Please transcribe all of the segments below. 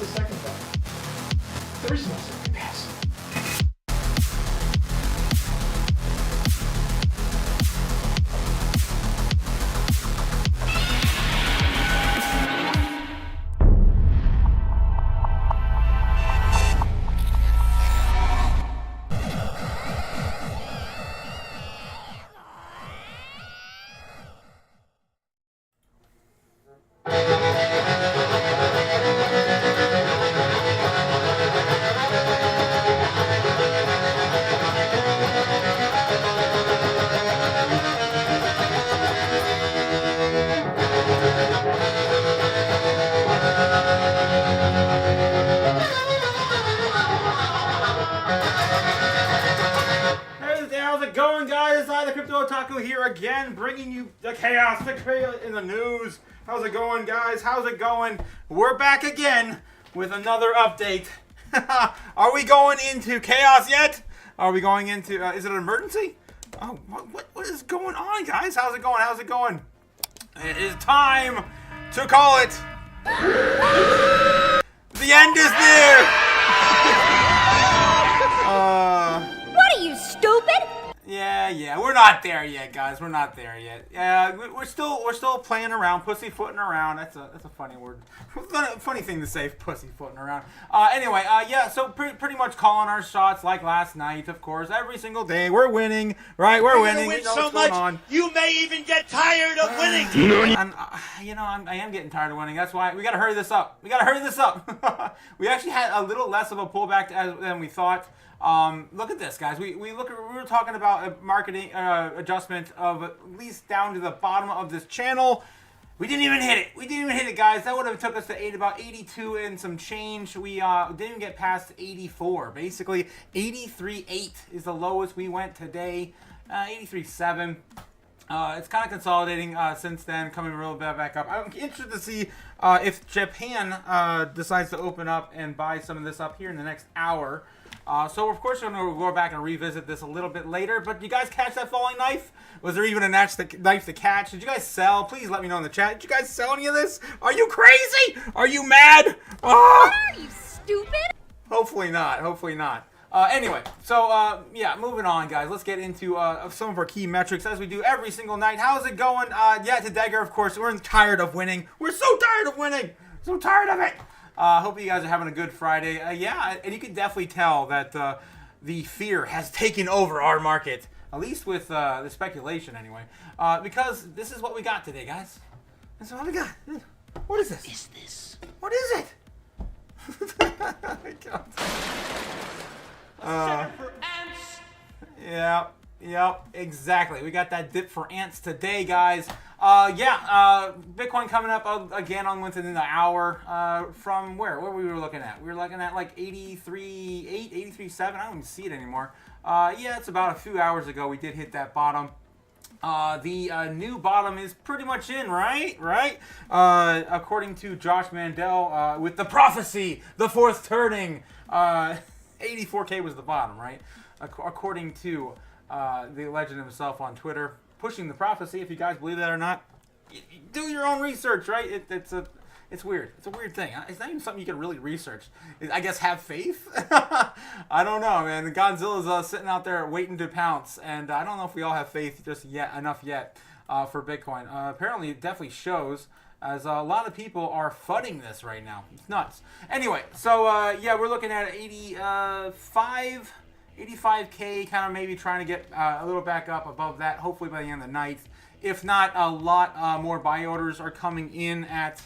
the second button. There is no second pass. How's it going, guys? I, the Crypto Otaku, here again, bringing you the chaos, the chaos in the news. How's it going, guys? How's it going? We're back again with another update. Are we going into chaos yet? Are we going into, is it an emergency? Oh, what is going on, guys? How's it going? How's it going? It is time to call it. The end is near. What are you, stupid? Yeah, we're not there yet, guys. We're not there yet. Yeah, we're still playing around, pussyfooting around. That's a funny word, funny thing to say, pussyfooting around. Anyway, yeah. So pretty much calling our shots like last night. Of course, every single day we're winning, right? We're winning. Win You know so what's going much, on. you may even get tired of winning. And I am getting tired of winning. That's why we gotta hurry this up. We actually had a little less of a pullback than we thought. Look at this, guys. We were talking about a marketing adjustment of at least down to the bottom of this channel. We didn't even hit it. Guys. That would have took us to about 82 and some change. We didn't even get past 84. Basically, 83.8 is the lowest we went today. 83.7. It's kind of consolidating since then, coming a little bit back up. I'm interested to see if Japan decides to open up and buy some of this up here in the next hour. So, of course, we're going to go back and revisit this a little bit later. But did you guys catch that falling knife? Was there even a knife to catch? Did you guys sell? Please let me know in the chat. Did you guys sell any of this? Are you crazy? Are you mad? Oh! Are you stupid? Hopefully not. Anyway, so, yeah, moving on, guys. Let's get into some of our key metrics as we do every single night. How's it going? Yeah, to Dagger, of course. We're tired of winning. We're so tired of winning. So tired of it. Hope you guys are having a good Friday. Yeah, and you can definitely tell that the fear has taken over our market, at least with the speculation anyway, because this is what we got today, guys. This is what we got. What is this? What is it? Oh my God. For ants. Yep, exactly. We got that dip for ants today, guys. Bitcoin coming up again on within the hour. From where? What we were looking at? We were looking at like 83.8, 83.7. I don't even see it anymore. Yeah, it's about a few hours ago we did hit that bottom. The new bottom is pretty much in, right? According to Josh Mandel, with the prophecy, the fourth turning, 84K was the bottom, right? According to the legend himself on Twitter, pushing the prophecy. If you guys believe that or not, do your own research, right? It's weird. It's a weird thing. It's not even something you can really research. I guess have faith. I don't know, man. Godzilla's sitting out there waiting to pounce, and I don't know if we all have faith just enough yet for Bitcoin. Apparently, it definitely shows, as a lot of people are fudding this right now. It's nuts. Anyway, so yeah, we're looking at 85K, kind of maybe trying to get a little back up above that, hopefully by the end of the night. If not, a lot more buy orders are coming in at,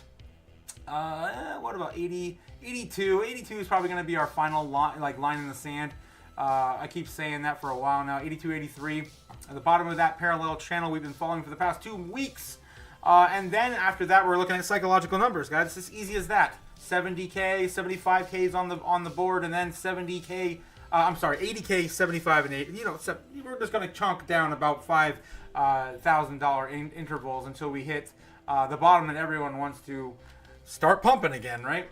what about 80, 82? 82 is probably going to be our final line in the sand. I keep saying that for a while now. 82, 83. At the bottom of that parallel channel we've been following for the past 2 weeks. And then after that, we're looking at psychological numbers, guys. It's as easy as that. 70K, 75K is on the board, and then 70K. 80K, 75, and 8. We're just going to chunk down about $5,000 intervals until we hit the bottom, and everyone wants to start pumping again, right?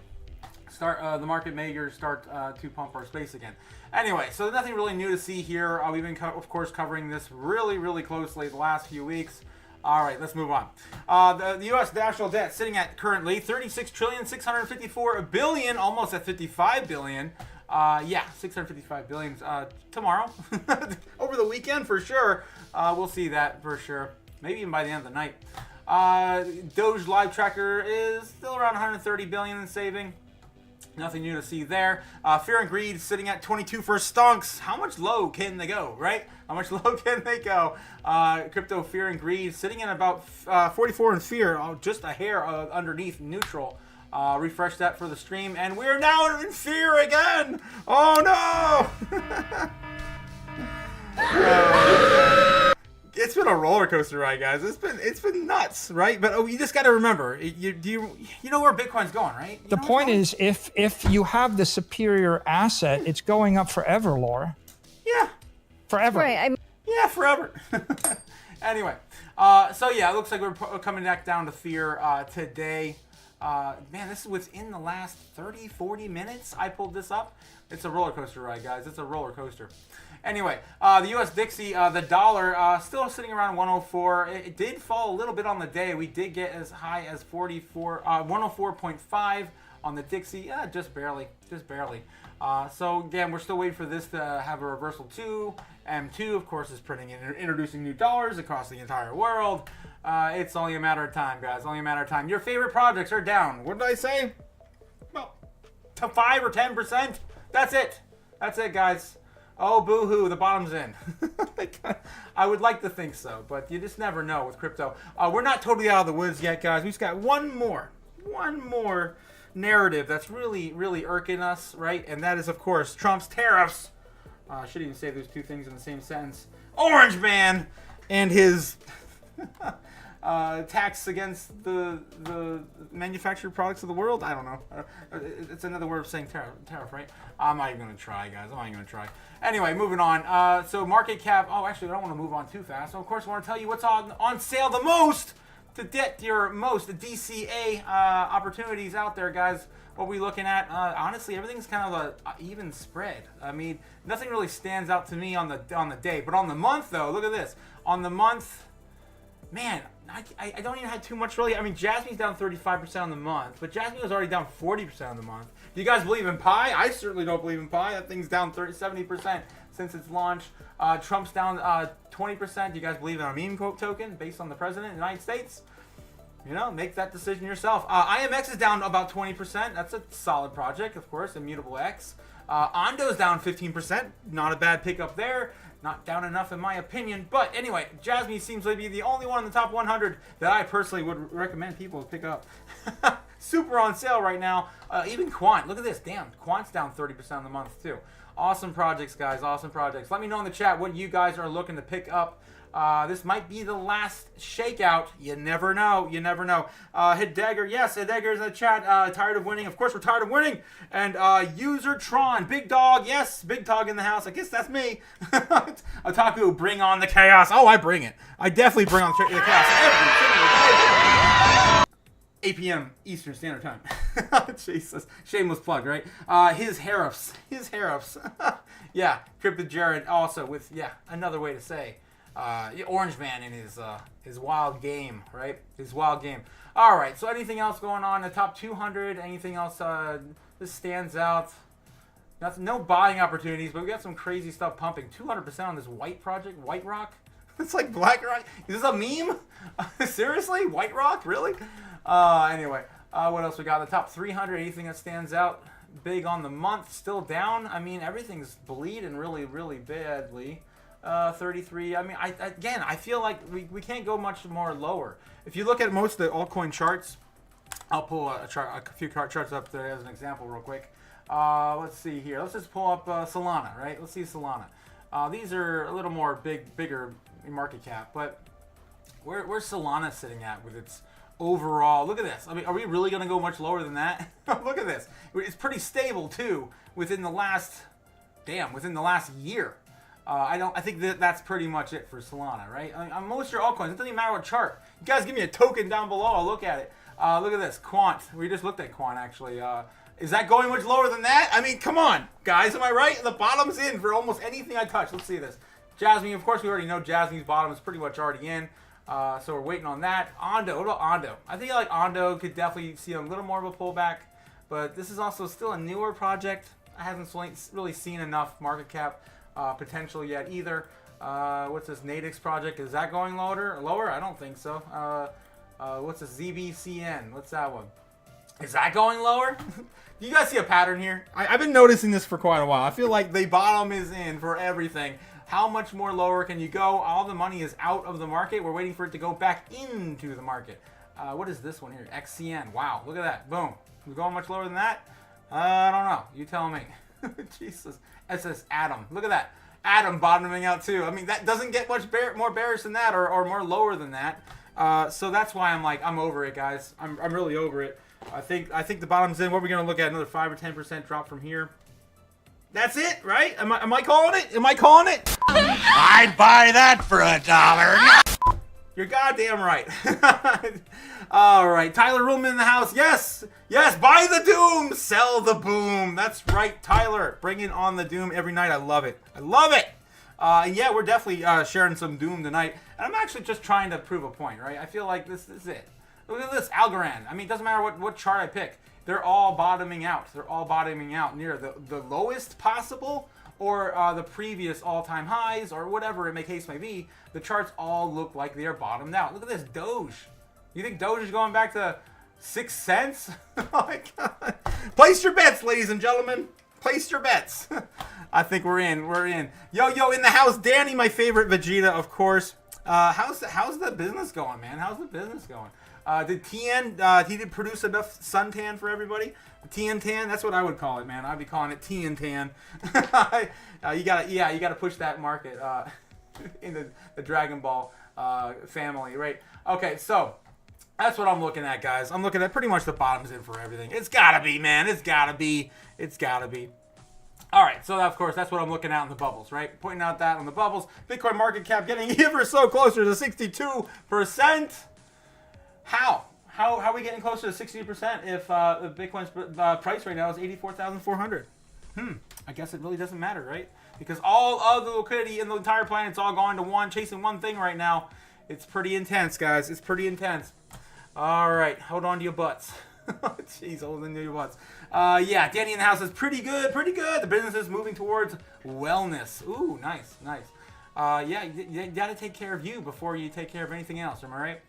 The market makers start to pump our space again. Anyway, so nothing really new to see here. We've been, of course, covering this really, really closely the last few weeks. All right, let's move on. The U.S. national debt sitting at currently $36,654 billion, almost at $55 billion. Yeah, $655 billion tomorrow. Over the weekend for sure. We'll see that for sure. Maybe even by the end of the night. Doge live tracker is still around 130 billion in saving. Nothing new to see there. Fear and greed sitting at 22 for stonks. How much low can they go, right? How much low can they go? Crypto fear and greed sitting at about 44 in fear, just a hair underneath neutral. Refresh that for the stream, and we're now in fear again. Oh no! It's been a roller coaster ride, guys. It's been nuts, right? But you just got to remember, you know where Bitcoin's going, right? The point is, if you have the superior asset, it's going up forever, Laura. Yeah. Forever. Right. Yeah, forever. Anyway, so yeah, it looks like we're coming back down to fear today. Man, this is within the last 30, 40 minutes I pulled this up. It's a roller coaster ride, guys. It's a roller coaster. Anyway, the U.S. Dixie, the dollar, still sitting around 104. It did fall a little bit on the day. We did get as high as 104.5 on the Dixie. Just barely. So again, we're still waiting for this to have a reversal too. M2, of course, is printing and introducing new dollars across the entire world. It's only a matter of time, guys. Only a matter of time. Your favorite projects are down. What did I say? Well, to 5 or 10%. That's it. That's it, guys. Oh, boo-hoo, the bottom's in. I would like to think so, but you just never know with crypto. We're not totally out of the woods yet, guys. We've got one more narrative that's really, really irking us, right? And that is, of course, Trump's tariffs. I shouldn't even say those two things in the same sentence. Orange Man and his tax against the manufactured products of the world. I don't know. It's another word of saying tariff, right? I'm not even going to try, guys. I'm not even going to try. Anyway, moving on. So market cap. Oh, actually, I don't want to move on too fast. So, of course, I want to tell you what's on sale the most to get your most DCA opportunities out there, guys. What we're looking at, honestly, everything's kind of a even spread. I mean, nothing really stands out to me on the day. But on the month, though, look at this. On the month, man, I don't even have too much really. I mean, Jasmine's down 35% on the month, but Jasmine was already down 40% on the month. Do you guys believe in Pi? I certainly don't believe in Pi. That thing's down 70% since its launch. Trump's down 20%. Do you guys believe in a meme token based on the president of the United States? You know, make that decision yourself. IMX is down about 20%. That's a solid project, of course. Immutable X. Ondo's down 15%. Not a bad pickup there. Not down enough in my opinion. But anyway, Jasmine seems to be the only one in the top 100 that I personally would recommend people to pick up. Super on sale right now. Even Quant. Look at this. Damn, Quant's down 30% on the month too. Awesome projects, guys. Awesome projects. Let me know in the chat what you guys are looking to pick up. This might be the last shakeout. You never know. You never know. Hit Dagger. Yes, Dagger's in the chat. Tired of winning. Of course, we're tired of winning. And User Tron. Big Dog. Yes, Big Dog in the house. I guess that's me. Otaku, bring on the chaos. Oh, I bring it. I definitely bring on the chaos every single day. 8 p.m. Eastern Standard Time. Jesus. Shameless plug, right? His Harifs. Yeah. Crypto Jared also with, another way to say Orange Man in his wild game, right? His wild game. All right. So anything else going on in the top 200? Anything else this stands out? No buying opportunities, but we got some crazy stuff pumping. 200% on this White project, White Rock. It's like Black Rock. Is this a meme? Seriously? White Rock? Really? Anyway, what else we got? The top 300. Anything that stands out? Big on the month. Still down. I mean, everything's bleeding really, really badly. 33. I mean, I feel like we can't go much more lower. If you look at most of the altcoin charts, I'll pull a few charts up there as an example real quick. Let's see here. Let's just pull up Solana, right? Let's see Solana. These are a little more bigger in market cap, but where's Solana sitting at with its overall? Look at this. I mean, are we really going to go much lower than that? Look at this. It's pretty stable too within the last year. I think that's pretty much it for Solana, right? I mean, most of your altcoins, it doesn't even matter what chart. You guys give me a token down below, I'll look at it. Look at this, Quant. We just looked at Quant, actually. Is that going much lower than that? I mean, come on, guys, am I right? The bottom's in for almost anything I touch. Let's see this. Jasmine, of course, we already know Jasmine's bottom is pretty much already in. So we're waiting on that. Ondo, what about Ondo? I think like Ondo could definitely see a little more of a pullback, but this is also still a newer project. I haven't really seen enough market cap potential yet either. What's this Nadix project? Is that going lower? Lower? I don't think so. What's this ZBCN? What's that one? Is that going lower? Do you guys see a pattern here? I've been noticing this for quite a while. I feel like the bottom is in for everything. How much more lower can you go? All the money is out of the market. We're waiting for it to go back into the market. What is this one here? XCN. Wow, look at that. Boom. We're going much lower than that? I don't know. You tell me. Jesus. SS Atom. Look at that. Atom bottoming out too. I mean, that doesn't get much more bearish than that or more lower than that. So that's why I'm over it, guys. I'm really over it. I think the bottom's in. What are we going to look at? Another 5 or 10% drop from here. That's it, right? Am I calling it? Am I calling it? I'd buy that for $1. You're goddamn right. All right, Tyler Ruhlman in the house. Yes, buy the doom, sell the boom. That's right, Tyler. Bringing on the doom every night. I love it. And yeah, we're definitely sharing some doom tonight. And I'm actually just trying to prove a point, right? I feel like this is it. Look at this, Algorand. I mean, it doesn't matter what chart I pick. They're all bottoming out. They're all bottoming out near the lowest possible or the previous all-time highs or whatever the case may be. The charts all look like they're bottomed out. Look at this, Doge. You think Doge is going back to 6 cents? Oh my God. Place your bets, ladies and gentlemen. Place your bets. I think we're in. Yo, in the house, Danny, my favorite Vegeta, of course. How's the business going, man? How's the business going? Did TN, he did produce enough suntan for everybody? TN tan, that's what I would call it, man. I'd be calling it TN tan. You gotta push that market in the Dragon Ball family, right? Okay, so that's what I'm looking at, guys. I'm looking at pretty much the bottoms in for everything. It's gotta be, man. It's gotta be. All right, so of course, that's what I'm looking at in the bubbles, right? Pointing out that on the bubbles. Bitcoin market cap getting ever so closer to 62%. How are we getting closer to 60% if Bitcoin's price right now is 84,400? I guess it really doesn't matter, right? Because all of the liquidity in the entire planet's all going to one, chasing one thing right now. It's pretty intense, guys. It's pretty intense. All right, hold on to your butts. Jeez, hold on to your butts. Yeah, Danny in the house is pretty good. The business is moving towards wellness. Ooh, nice. Yeah, you gotta take care of you before you take care of anything else. Am I right?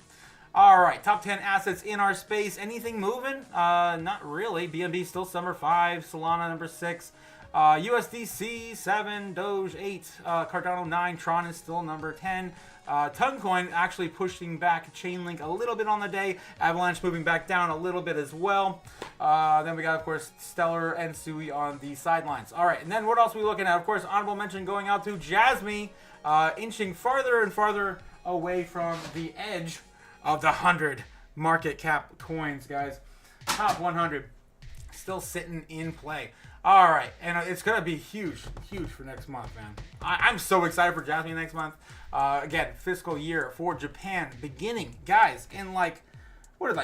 All right, top 10 assets in our space. Anything moving? Not really. BNB still number 5. Solana number 6. USDC 7. Doge 8. Cardano 9. Tron is still number 10. Toncoin actually pushing back Chainlink a little bit on the day. Avalanche moving back down a little bit as well. Then we got, of course, Stellar and Sui on the sidelines. All right, and then what else are we looking at? Of course, honorable mention going out to Jasmine, inching farther and farther away from the edge of the 100 market cap coins, guys. Top 100 still sitting in play. All right, and it's going to be huge for next month, man. I'm so excited for Jasmine next month. Again, fiscal year for Japan beginning, guys, in like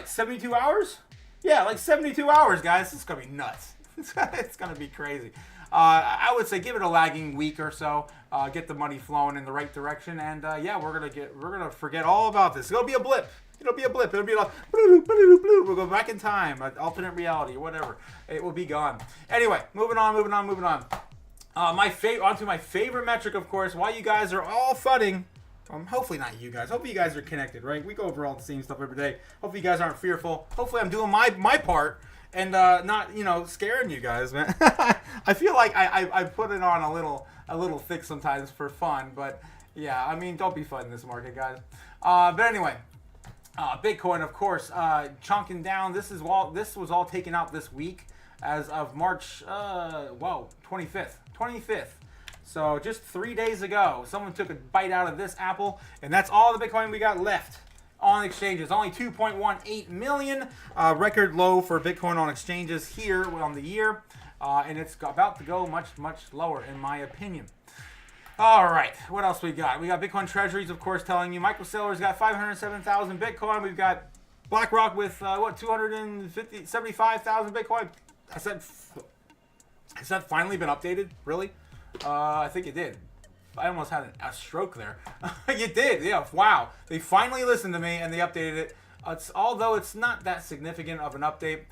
72 hours? Yeah, like 72 hours, guys. This is going to be nuts. It's going to be crazy. I would say give it a lagging week or so, get the money flowing in the right direction, and yeah, we're gonna forget all about this. It'll be a blip. It'll be like we'll go back in time, alternate reality, or whatever. It will be gone. Anyway, moving on. Onto my favorite metric, of course. While you guys are all fudding, hopefully not you guys. Hopefully you guys are connected, right? We go over all the same stuff every day. Hopefully you guys aren't fearful. Hopefully I'm doing my part. And not, scaring you guys, man. I feel like I put it on a little thick sometimes for fun, but yeah, I mean, don't be fun in this market, guys. But anyway, Bitcoin, of course, chunking down. This was all taken out this week as of March 25th. So just 3 days ago, someone took a bite out of this apple, and that's all the Bitcoin we got left on exchanges. Only 2.18 million, record low for Bitcoin on exchanges here on the year, and it's about to go much lower in my opinion. All right, what else we got? We got Bitcoin treasuries, of course, telling you microsellers got 507,000 Bitcoin. We've got BlackRock with 275,000 Bitcoin. Has that finally been updated? Really? I think it did. I almost had a stroke there. You did, yeah. Wow. They finally listened to me and they updated it. Although it's not that significant of an update.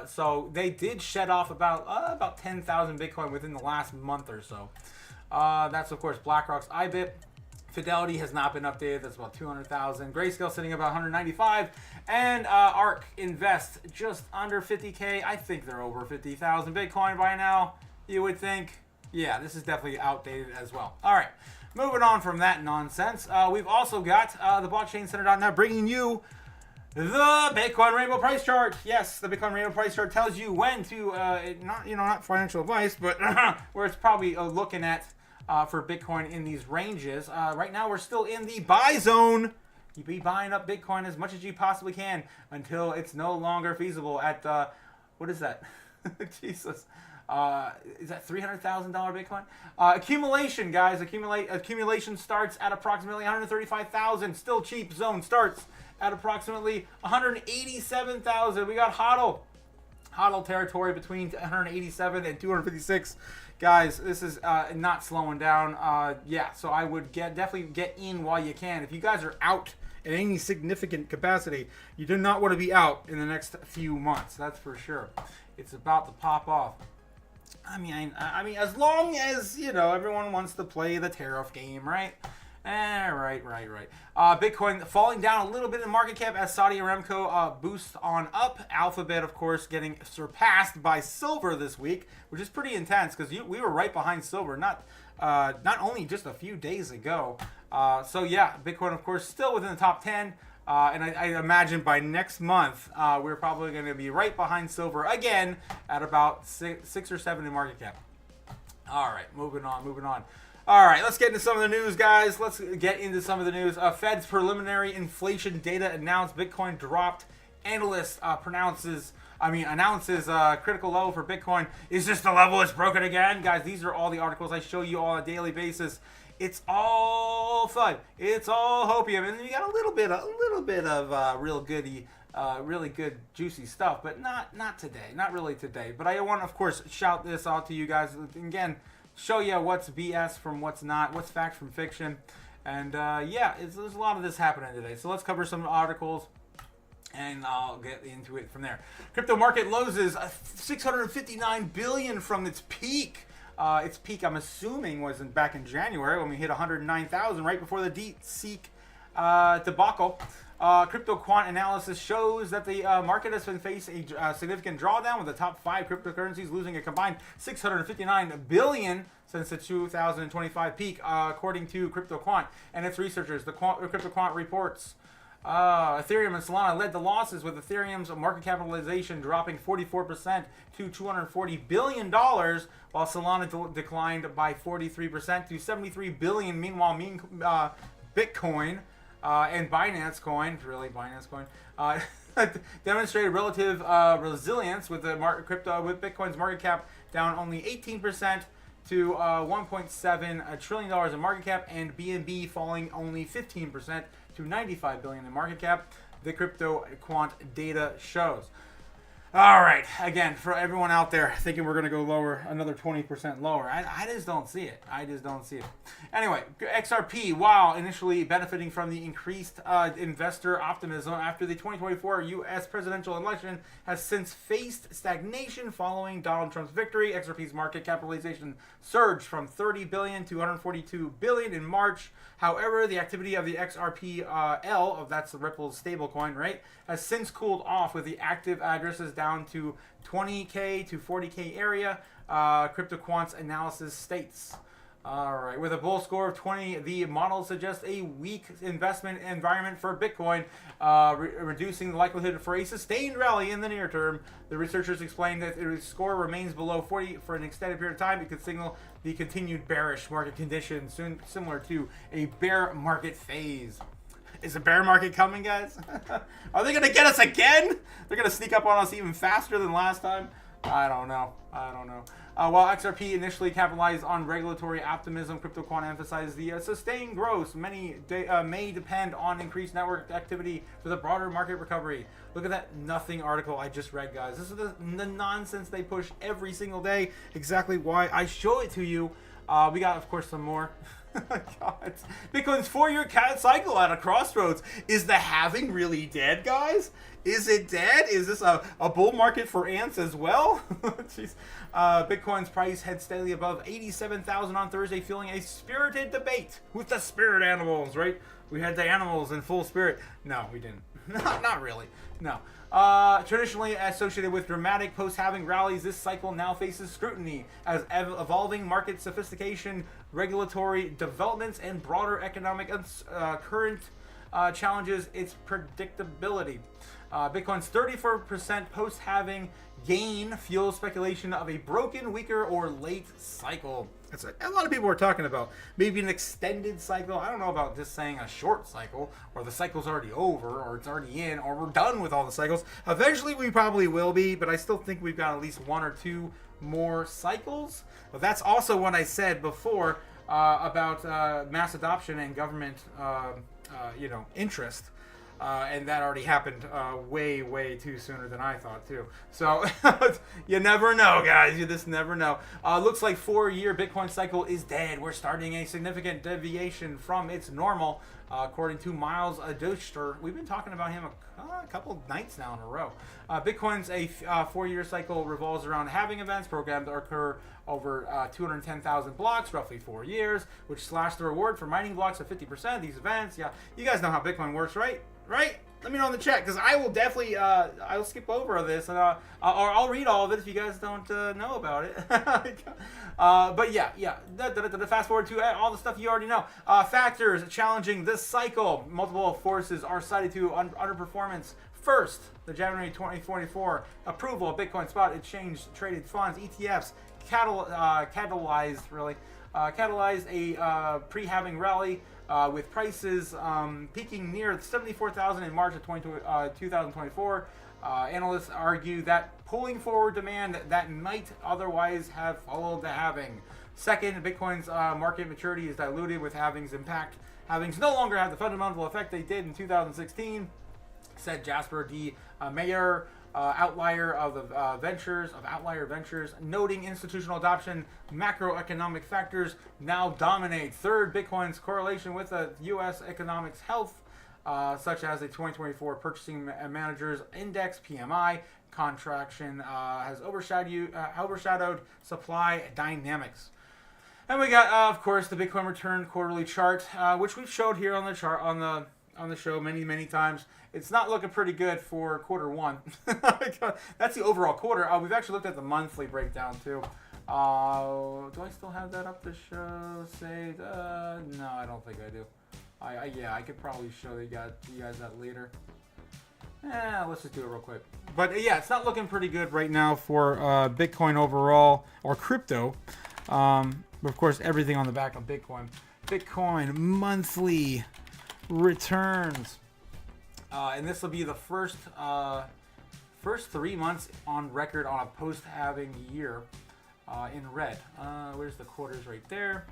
So they did shed off about 10,000 Bitcoin within the last month or so. That's of course BlackRock's IBIT. Fidelity has not been updated. That's about 200,000. Grayscale sitting about 195, and ARK Invest just under 50K. I think they're over 50,000 Bitcoin by now. You would think. Yeah, this is definitely outdated as well. All right, moving on from that nonsense. We've also got the blockchaincenter.net bringing you the Bitcoin Rainbow Price Chart. Yes, the Bitcoin Rainbow Price Chart tells you when to not financial advice, but where it's probably looking at for Bitcoin in these ranges. Right now, we're still in the buy zone. You be buying up Bitcoin as much as you possibly can until it's no longer feasible at what is that? Jesus. Is that $300,000 Bitcoin? Accumulation, guys. Accumulation starts at approximately 135,000. Still cheap. Zone starts at approximately 187,000. We got HODL territory between 187 and 256. Guys, this is not slowing down. Yeah, so I would definitely get in while you can. If you guys are out in any significant capacity, you do not want to be out in the next few months. That's for sure. It's about to pop off. I mean, as long as, everyone wants to play the tariff game, right? Right. Bitcoin falling down a little bit in market cap as Saudi Aramco boosts on up. Alphabet, of course, getting surpassed by silver this week, which is pretty intense because we were right behind silver, not only just a few days ago. So yeah, Bitcoin, of course, still within the top 10. And I imagine by next month, we're probably going to be right behind silver again at about 6 or 7 in market cap. All right, moving on. All right, let's get into some of the news, guys. Fed's preliminary inflation data announced. Bitcoin dropped. Analyst announces critical level for Bitcoin. Is this the level it's broken again? Guys, these are all the articles I show you on a daily basis. It's all FUD. It's all hopium, and then you got a little bit of really good juicy stuff, but not today, not really today. But I want to, of course, shout this out to you guys again, show you what's BS from what's not, what's fact from fiction, and there's a lot of this happening today. So let's cover some articles, and I'll get into it from there. Crypto market loses 659 billion from its peak. Its peak, I'm assuming, was back in January when we hit 109,000, right before the DeepSeek debacle. Crypto quant analysis shows that the market has been facing a significant drawdown, with the top 5 cryptocurrencies losing a combined 659 billion since the 2025 peak, according to Crypto Quant and its researchers. Crypto Quant reports Ethereum and Solana led the losses, with Ethereum's market capitalization dropping 44% to $240 billion, while Solana declined by 43% to $73 billion. Meanwhile, Bitcoin and Binance Coin, demonstrated relative resilience, with Bitcoin's market cap down only 18% to $1.7 trillion in market cap, and BNB falling only 15% to $95 billion in market cap, the Crypto Quant data shows. All right, again, for everyone out there thinking we're going to go lower, another 20% lower, I just don't see it. Anyway, XRP, while initially benefiting from the increased investor optimism after the 2024 U.S. presidential election, has since faced stagnation following Donald Trump's victory. XRP's market capitalization surged from $30 billion to $142 billion in March. However, the activity of the XRP-L, that's the Ripple's stablecoin, right, has since cooled off, with the active addresses down to 20K to 40K area, Crypto Quant's analysis states. All right, with a bull score of 20, the model suggests a weak investment environment for Bitcoin, reducing the likelihood for a sustained rally in the near term. The researchers explained that if the score remains below 40 for an extended period of time, it could signal the continued bearish market conditions, similar to a bear market phase. Is the bear market coming, guys? Are they going to get us again? They're going to sneak up on us even faster than last time? I don't know. While XRP initially capitalized on regulatory optimism, Crypto Quant emphasized the sustained growth may depend on increased network activity for the broader market recovery. Look at that nothing article I just read, guys. This is the nonsense they push every single day. Exactly why I show it to you. We got, of course, some more. God. Bitcoin's 4-year cycle at a crossroads. Is the halving really dead, guys? Is it dead? Is this a bull market for ants as well? Jeez. Bitcoin's price heads steadily above 87,000 on Thursday, fueling a spirited debate with the spirit animals, right? We had the animals in full spirit. No, we didn't. Not really. No. Traditionally associated with dramatic post-halving rallies, this cycle now faces scrutiny as evolving market sophistication, regulatory developments, and broader economic current challenges its predictability. Bitcoin's 34% post-halving gain fuels speculation of a broken, weaker, or late cycle. That's a lot of people are talking about. Maybe an extended cycle. I don't know about just saying a short cycle, or the cycle's already over, or it's already in, or we're done with all the cycles. Eventually, we probably will be, but I still think we've got at least 1 or 2 more cycles. But that's also what I said before about mass adoption and government, interest. And that already happened way too sooner than I thought too. So you never know, guys. You just never know. Looks like 4-year Bitcoin cycle is dead. We're starting a significant deviation from its normal, according to Miles Adoster. We've been talking about him a couple nights now in a row. Bitcoin's 4-year cycle revolves around halving events programmed to occur over 210,000 blocks, roughly 4 years, which slash the reward for mining blocks of 50%. These events, yeah, you guys know how Bitcoin works, right? Right? Let me know in the chat, because I will definitely, I'll skip over this, and or I'll read all of it if you guys don't know about it. But yeah. Fast forward to all the stuff you already know. Factors challenging this cycle. Multiple forces are cited to underperformance. First, the January 2024 approval of Bitcoin spot exchange traded funds, ETFs, catalyzed a pre-halving rally with prices peaking near 74,000 in March of 2024. Analysts argue that pulling forward demand that might otherwise have followed the halving. Second, Bitcoin's market maturity is diluted with halving's impact. Halvings no longer have the fundamental effect they did in 2016, said Jasper D. Mayer, outlier ventures, noting institutional adoption, macroeconomic factors now dominate. Third, Bitcoin's correlation with the U.S. economic's health, such as the 2024 Purchasing Managers Index (PMI) contraction, has overshadowed supply dynamics. And we got, of course, the Bitcoin return quarterly chart, which we've showed here on the chart on the show many times. It's not looking pretty good for quarter one. That's the overall quarter. We've actually looked at the monthly breakdown too. Do I still have that up to show? Say, no, I don't think I do. I could probably show you guys that later. Let's just do it real quick. But yeah, it's not looking pretty good right now for Bitcoin overall, or crypto. But of course, everything on the back of Bitcoin. Bitcoin monthly returns. And this will be the first 3 months on record on a post-halving year in red. Where's the quarters right there?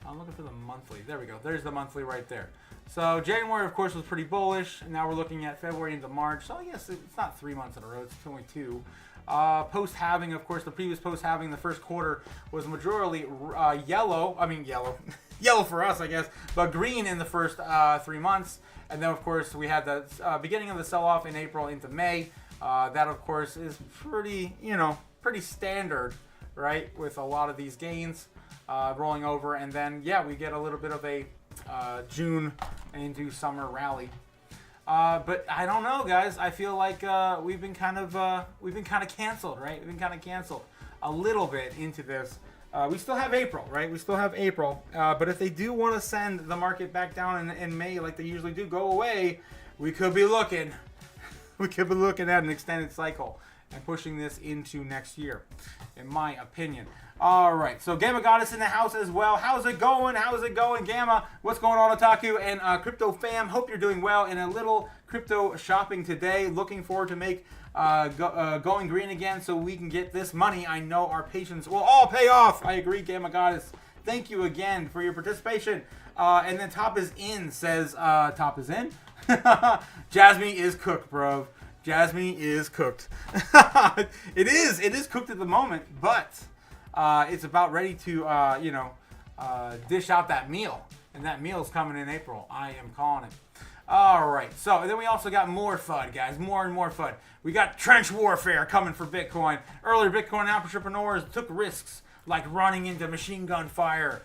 I'm looking for the monthly. There we go. There's the monthly right there. So January, of course, was pretty bullish. And now we're looking at February into March. So I guess it's not 3 months in a row. It's only 2. Post-halving, of course, the previous post-halving, the first quarter was majorly yellow. I mean, yellow. Yellow for us, I guess. But green in the first 3 months. And then, of course, we had the beginning of the sell-off in April into May. That, of course, is pretty standard, right, with a lot of these gains rolling over. And then, yeah, we get a little bit of a June into summer rally. But I don't know, guys. I feel like we've been kind of canceled, right? We've been kind of canceled a little bit into this. We still have April, right? We still have April. But if they do want to send the market back down in May, like they usually do, go away, we could be looking. We could be looking at an extended cycle and pushing this into next year, in my opinion. All right, so Gamma Goddess in the house as well. How's it going? How's it going, Gamma? What's going on, Otaku and Crypto fam? Hope you're doing well. In a little crypto shopping today. Looking forward to make going green again so we can get this money. I know our patience will all pay off. I agree, Gamma Goddess. Thank you again for your participation. And then Top is in says, Top is in? Jasmine is cooked, bro. Jasmine is cooked. It is cooked at the moment, but it's about ready to, dish out that meal. And that meal's coming in April. I am calling it. All right, so then we also got more FUD, guys, more and more FUD. We got trench warfare coming for Bitcoin. Earlier, Bitcoin entrepreneurs took risks like running into machine gun fire,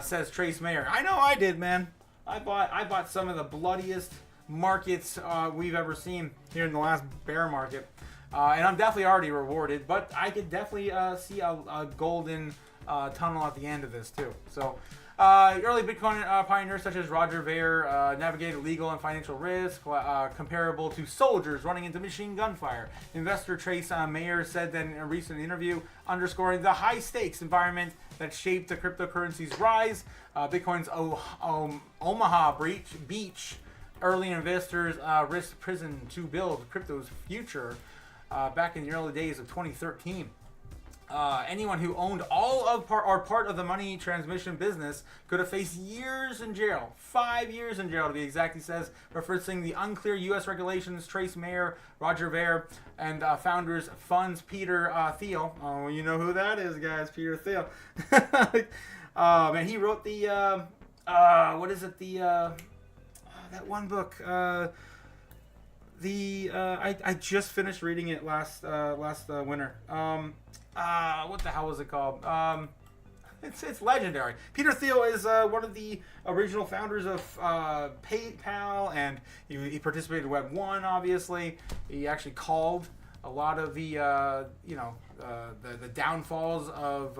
says Trace Mayer. I know I did, man. I bought some of the bloodiest markets we've ever seen here in the last bear market. And I'm definitely already rewarded, but I could definitely see a golden tunnel at the end of this, too. So, early Bitcoin pioneers such as Roger Ver navigated legal and financial risk comparable to soldiers running into machine gunfire. Investor Trace Mayer said that in a recent interview, underscoring the high-stakes environment that shaped the cryptocurrency's rise. Bitcoin's Omaha Beach early investors risked prison to build crypto's future back in the early days of 2013. Anyone who owned all of or part of the money transmission business could have faced years in jail, 5 years in jail to be exact, he says, referencing the unclear U.S. regulations. Trace Mayer, Roger Ver, and founders Funds Peter Thiel. Oh, you know who that is, guys, Peter Thiel. And he wrote the, that one book, I just finished reading it last winter. What the hell was it called? It's legendary. Peter Thiel is one of the original founders of PayPal, and he participated in Web 1, obviously. He actually called a lot of the the downfalls of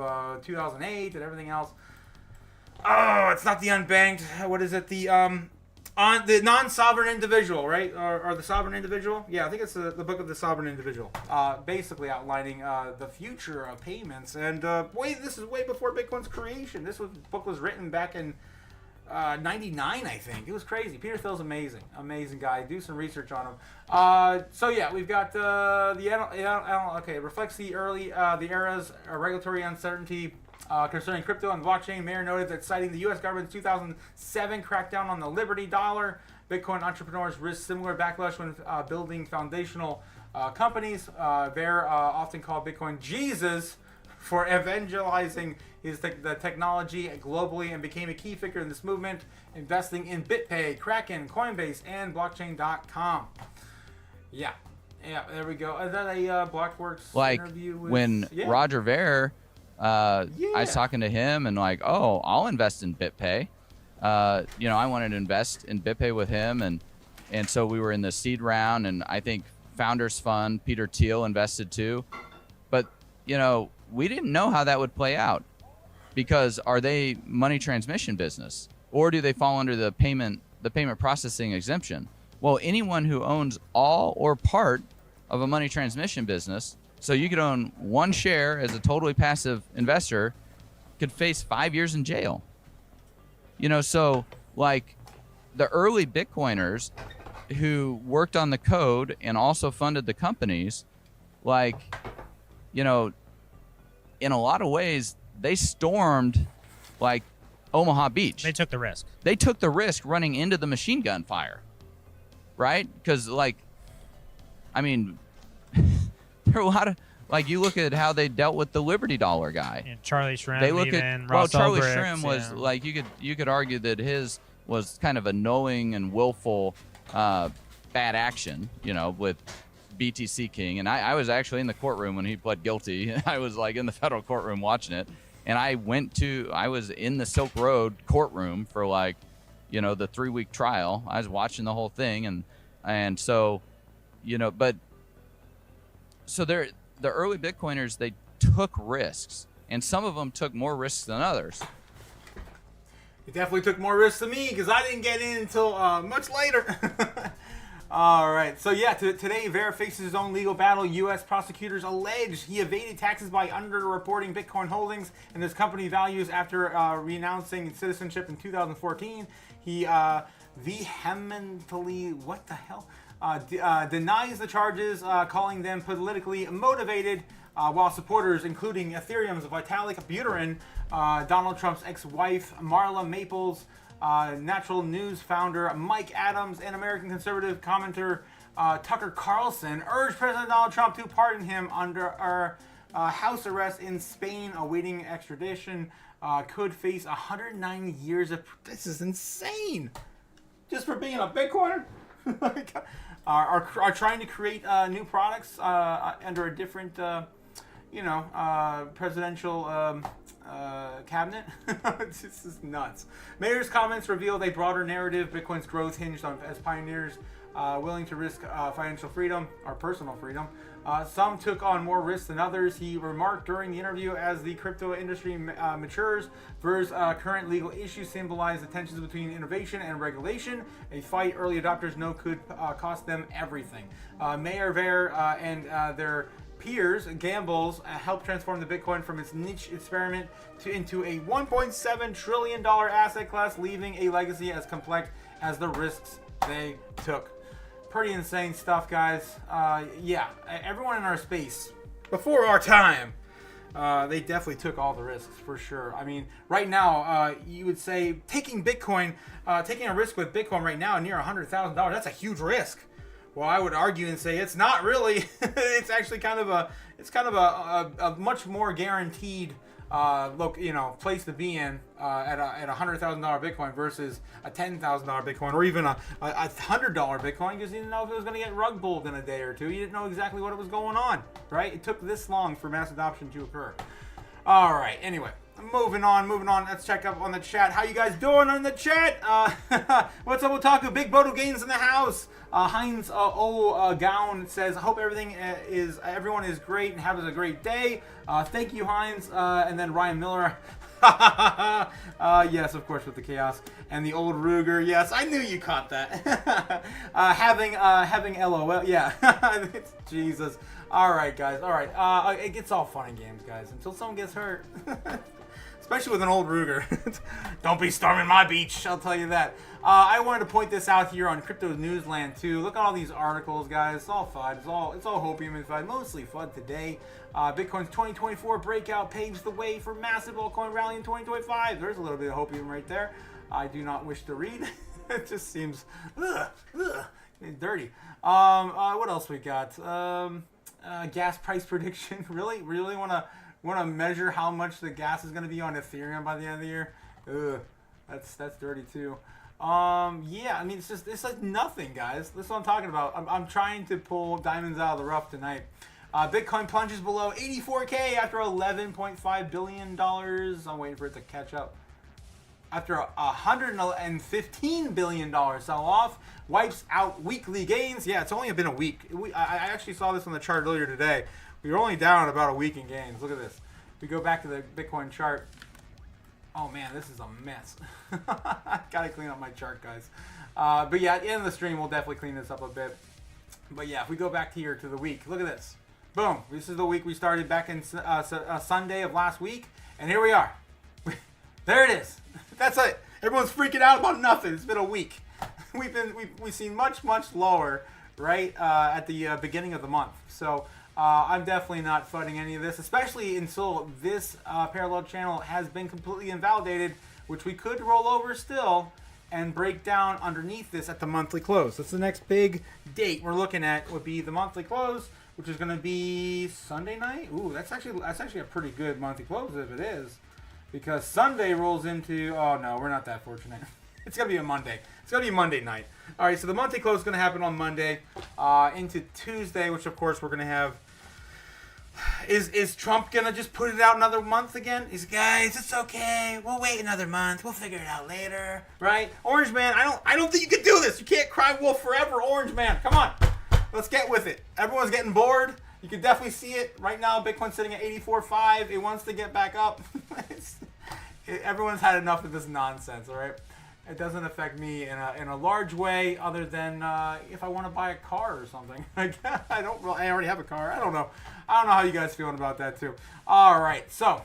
2008 and everything else. Oh, it's not the unbanked. What is it? On the non-sovereign individual, right? Or the sovereign individual? Yeah, I think it's the book of the sovereign individual. Basically outlining the future of payments. And this is way before Bitcoin's creation. Book was written back in 99, I think. It was crazy. Peter Thiel's amazing. Amazing guy. Do some research on him. So yeah, we've got okay, it reflects the era's regulatory uncertainty concerning crypto and blockchain. Mayer noted that citing the U.S. government's 2007 crackdown on the Liberty Dollar, Bitcoin entrepreneurs risk similar backlash when building foundational companies. Ver often called Bitcoin Jesus for evangelizing the technology globally and became a key figure in this movement, investing in BitPay, Kraken, Coinbase, and blockchain.com. Yeah, there we go. Is that a Blockworks interview? When Roger Ver... I was talking to him and I'll invest in BitPay. I wanted to invest in BitPay with him, and so we were in the seed round, and I think Founders Fund, Peter Thiel invested too. But we didn't know how that would play out, because are they money transmission business, or do they fall under the payment processing exemption? Well, anyone who owns all or part of a money transmission business, so you could own one share as a totally passive investor, could face 5 years in jail. So the early Bitcoiners who worked on the code and also funded the companies, in a lot of ways, they stormed Omaha Beach. They took the risk. They took the risk running into the machine gun fire, right? Because there are a lot of, you look at how they dealt with the Liberty Dollar guy. And Charlie Shrem, they look even, Well, Ross Charlie Ulbricht, Shrem was you could argue that his was kind of a knowing and willful bad action, with BTC King. And I was actually in the courtroom when he pled guilty. I was in the federal courtroom watching it. And I was in the Silk Road courtroom for the 3-week trial. I was watching the whole thing. And so, so the early Bitcoiners, they took risks, and some of them took more risks than others. It definitely took more risks than me, because I didn't get in until much later. All right. So yeah, today Ver faces his own legal battle. U.S. prosecutors allege he evaded taxes by underreporting Bitcoin holdings and his company values after renouncing citizenship in 2014. He vehemently, what the hell? Denies the charges, calling them politically motivated, while supporters, including Ethereum's Vitalik Buterin, Donald Trump's ex-wife Marla Maples, Natural News founder Mike Adams, and American conservative commentator Tucker Carlson, urged President Donald Trump to pardon him house arrest in Spain, awaiting extradition. Could face 109 years of. This is insane. Just for being a Bitcoiner. are trying to create new products under a different, presidential cabinet. This is nuts. Mayor's comments revealed a broader narrative. Bitcoin's growth hinged on as pioneers willing to risk financial freedom or personal freedom. Some took on more risks than others, he remarked during the interview. As the crypto industry matures, Ver's current legal issues symbolize the tensions between innovation and regulation, a fight early adopters know could cost them everything. Mayor Ver and their peers gambles helped transform the Bitcoin from its niche experiment into a $1.7 trillion asset class, leaving a legacy as complex as the risks they took. Pretty insane stuff, guys. Yeah, everyone in our space, before our time, they definitely took all the risks, for sure. I mean, right now, you would say taking a risk with Bitcoin right now near $100,000, that's a huge risk. Well, I would argue and say it's not really. It's actually kind of a much more guaranteed place to be in at a $100,000 Bitcoin versus a $10,000 Bitcoin, or even a $100 Bitcoin, because you didn't know if it was going to get rug pulled in a day or two. You didn't know exactly what was going on, right? It took this long for mass adoption to occur. All right. Anyway, moving on. Let's check up on the chat. How you guys doing on the chat? What's up, Otaku? Big Bodo Gains in the house. Heinz Gown says, I hope everyone is great and has a great day. Thank you, Heinz. And then Ryan Miller. Yes, of course, with the chaos. And the old Ruger. Yes, I knew you caught that. Having LOL. Yeah. Jesus. All right, guys. All right. It gets all fun and games, guys, until someone gets hurt. Especially with an old Ruger. Don't be storming my beach, I'll tell you that. I wanted to point this out here on Crypto Newsland too. Look at all these articles, guys. It's all FUD. It's all hopium and FUD. Mostly FUD today. Bitcoin's 2024 breakout paves the way for massive altcoin rally in 2025. There's a little bit of hopium right there. I do not wish to read. It just seems dirty. What else we got? Gas price prediction. Really want to measure how much the gas is going to be on Ethereum by the end of the year? Ugh, that's dirty too. Yeah, I mean, it's like nothing, guys. That's what I'm talking about. I'm trying to pull diamonds out of the rough tonight. Bitcoin plunges below 84K after $11.5 billion. I'm waiting for it to catch up. After a $115 billion sell-off, wipes out weekly gains. Yeah, it's only been a week. I actually saw this on the chart earlier today. We were only down about a week in gains. Look at this. We go back to the Bitcoin chart. Oh man, this is a mess. Gotta clean up my chart, guys. But yeah, at the end of the stream, we'll definitely clean this up a bit. But yeah, if we go back here to the week, look at this. Boom. This is the week we started back in Sunday of last week. And here we are. There it is. That's it. Everyone's freaking out about nothing. It's been a week. We've seen much lower, right, at the beginning of the month. So I'm definitely not fudding any of this, especially until this parallel channel has been completely invalidated, which we could roll over still and break down underneath this at the monthly close. That's the next big date we're looking at, would be the monthly close, which is going to be Sunday night. Ooh, that's actually a pretty good monthly close if it is, because Sunday rolls into, oh no, we're not that fortunate. It's going to be a Monday. It's going to be Monday night. All right, so the monthly close is going to happen on Monday into Tuesday, which of course we're going to have. Is Trump going to just put it out another month again? He's, guys, it's okay. We'll wait another month. We'll figure it out later, right? Orange Man, I don't think you can do this. You can't cry wolf forever, Orange Man. Come on. Let's get with it. Everyone's getting bored. You can definitely see it. Right now, Bitcoin's sitting at 84.5. It wants to get back up. Everyone's had enough of this nonsense, all right? It doesn't affect me in a large way, other than if I want to buy a car or something. I already have a car. I don't know how you guys feeling about that too. All right, so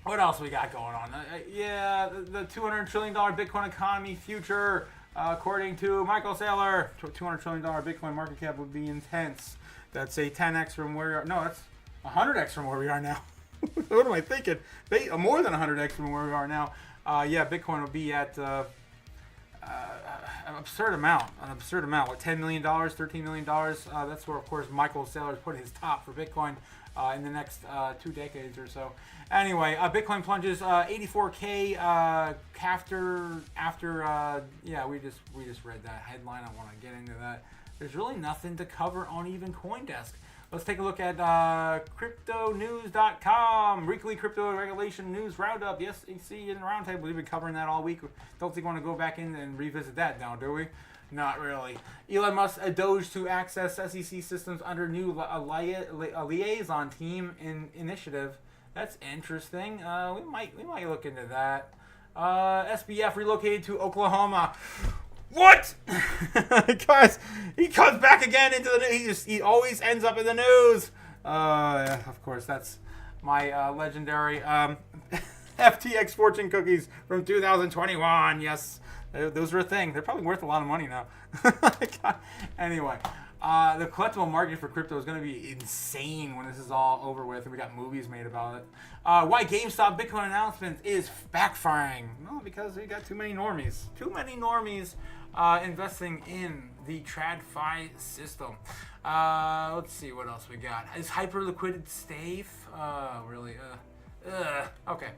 what else we got going on? Yeah, the $200 trillion Bitcoin economy future, according to Michael Saylor, $200 trillion Bitcoin market cap would be intense. That's a 10x from where we are. No, that's 100x from where we are now. What am I thinking? More than 100x from where we are now. Yeah, Bitcoin will be at an absurd amount. What, $10 million, $13 million? That's where, of course, Michael Saylor is putting his top for Bitcoin. in the next 2 decades or so. Anyway, Bitcoin plunges 84K after yeah, we just read that headline. I want to get into that. There's really nothing to cover on even CoinDesk. Let's take a look at cryptonews.com, weekly crypto regulation news roundup. The SEC in the roundtable. We've been covering that all week. Don't think we want to go back in and revisit that now, do we? Not really. Elon Musk Doge to access SEC systems under new liaison team initiative. That's interesting. We might look into that. SBF relocated to Oklahoma. What? Guys, he comes back again into the news. He always ends up in the news. Yeah, of course, that's my legendary FTX fortune cookies from 2021. Yes, those are a thing. They're probably worth a lot of money now. Anyway, the collectible market for crypto is going to be insane when this is all over with, and we got movies made about it. Why GameStop Bitcoin announcement is backfiring? No, because we got too many normies. Investing in the TradFi system. Let's see what else we got. Is hyperliquid safe? Really? Okay.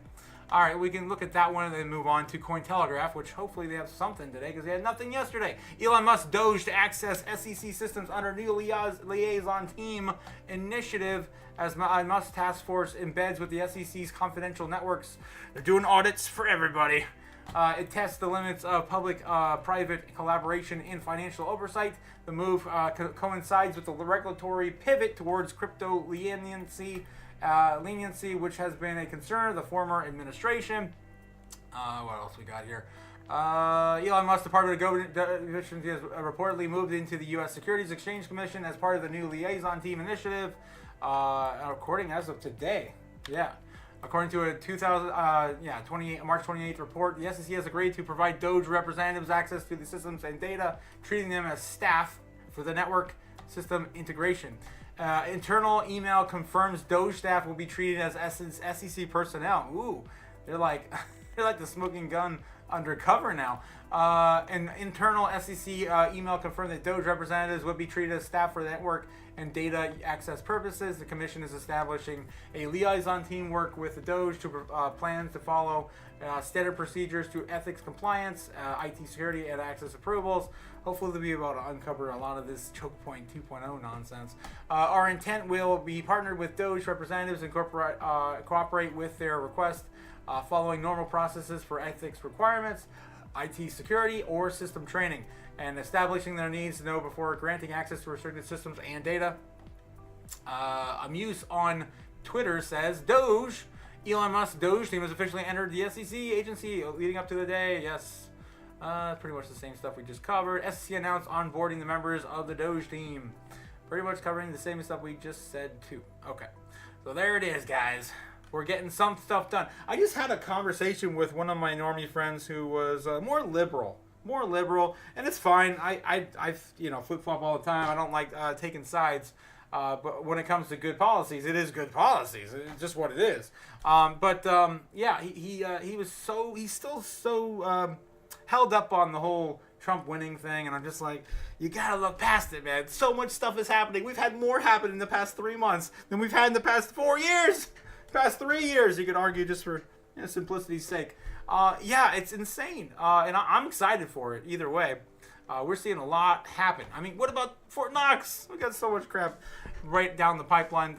All right, we can look at that one and then move on to Cointelegraph, which hopefully they have something today because they had nothing yesterday. Elon Musk Doge to access SEC systems under new liaison team initiative as Musk task force embeds with the SEC's confidential networks. They're doing audits for everybody. It tests the limits of public-private collaboration in financial oversight. The move coincides with the regulatory pivot towards crypto leniency, which has been a concern of the former administration. What else we got here? Elon Musk Department of Government has reportedly moved into the U.S. Securities Exchange Commission as part of the new liaison team initiative, according as of today. Yeah. According to a March 28th report, the SEC has agreed to provide Doge representatives access to the systems and data, treating them as staff for the network system integration. Internal email confirms Doge staff will be treated as SEC personnel. Ooh, they're like the smoking gun undercover now. An internal SEC email confirmed that Doge representatives would be treated as staff for the network and data access purposes. The commission is establishing a liaison team work with the Doge to plans to follow standard procedures to ethics compliance, IT security, and access approvals. Hopefully they'll be able to uncover a lot of this choke point 2.0 nonsense. Our intent will be partnered with Doge representatives and cooperate with their request following normal processes for ethics requirements, IT security, or system training, and establishing their needs to know before granting access to restricted systems and data. Amuse on Twitter says, Doge, Elon Musk Doge team has officially entered the SEC agency leading up to the day. Yes, pretty much the same stuff we just covered. SEC announced onboarding the members of the Doge team. Pretty much covering the same stuff we just said too. Okay, so there it is, guys. We're getting some stuff done. I just had a conversation with one of my normie friends who was more liberal, and it's fine. I flip-flop all the time. I don't like taking sides, but when it comes to good policies, it is good policies. It's just what it is. He's still so held up on the whole Trump winning thing, and I'm just like, you gotta look past it, man. So much stuff is happening. We've had more happen in the past 3 months than we've had in the past 4 years. Past 3 years, you could argue, just for simplicity's sake. It's insane, and I'm excited for it either way. We're seeing a lot happen. I mean, what about Fort Knox? We got so much crap right down the pipeline.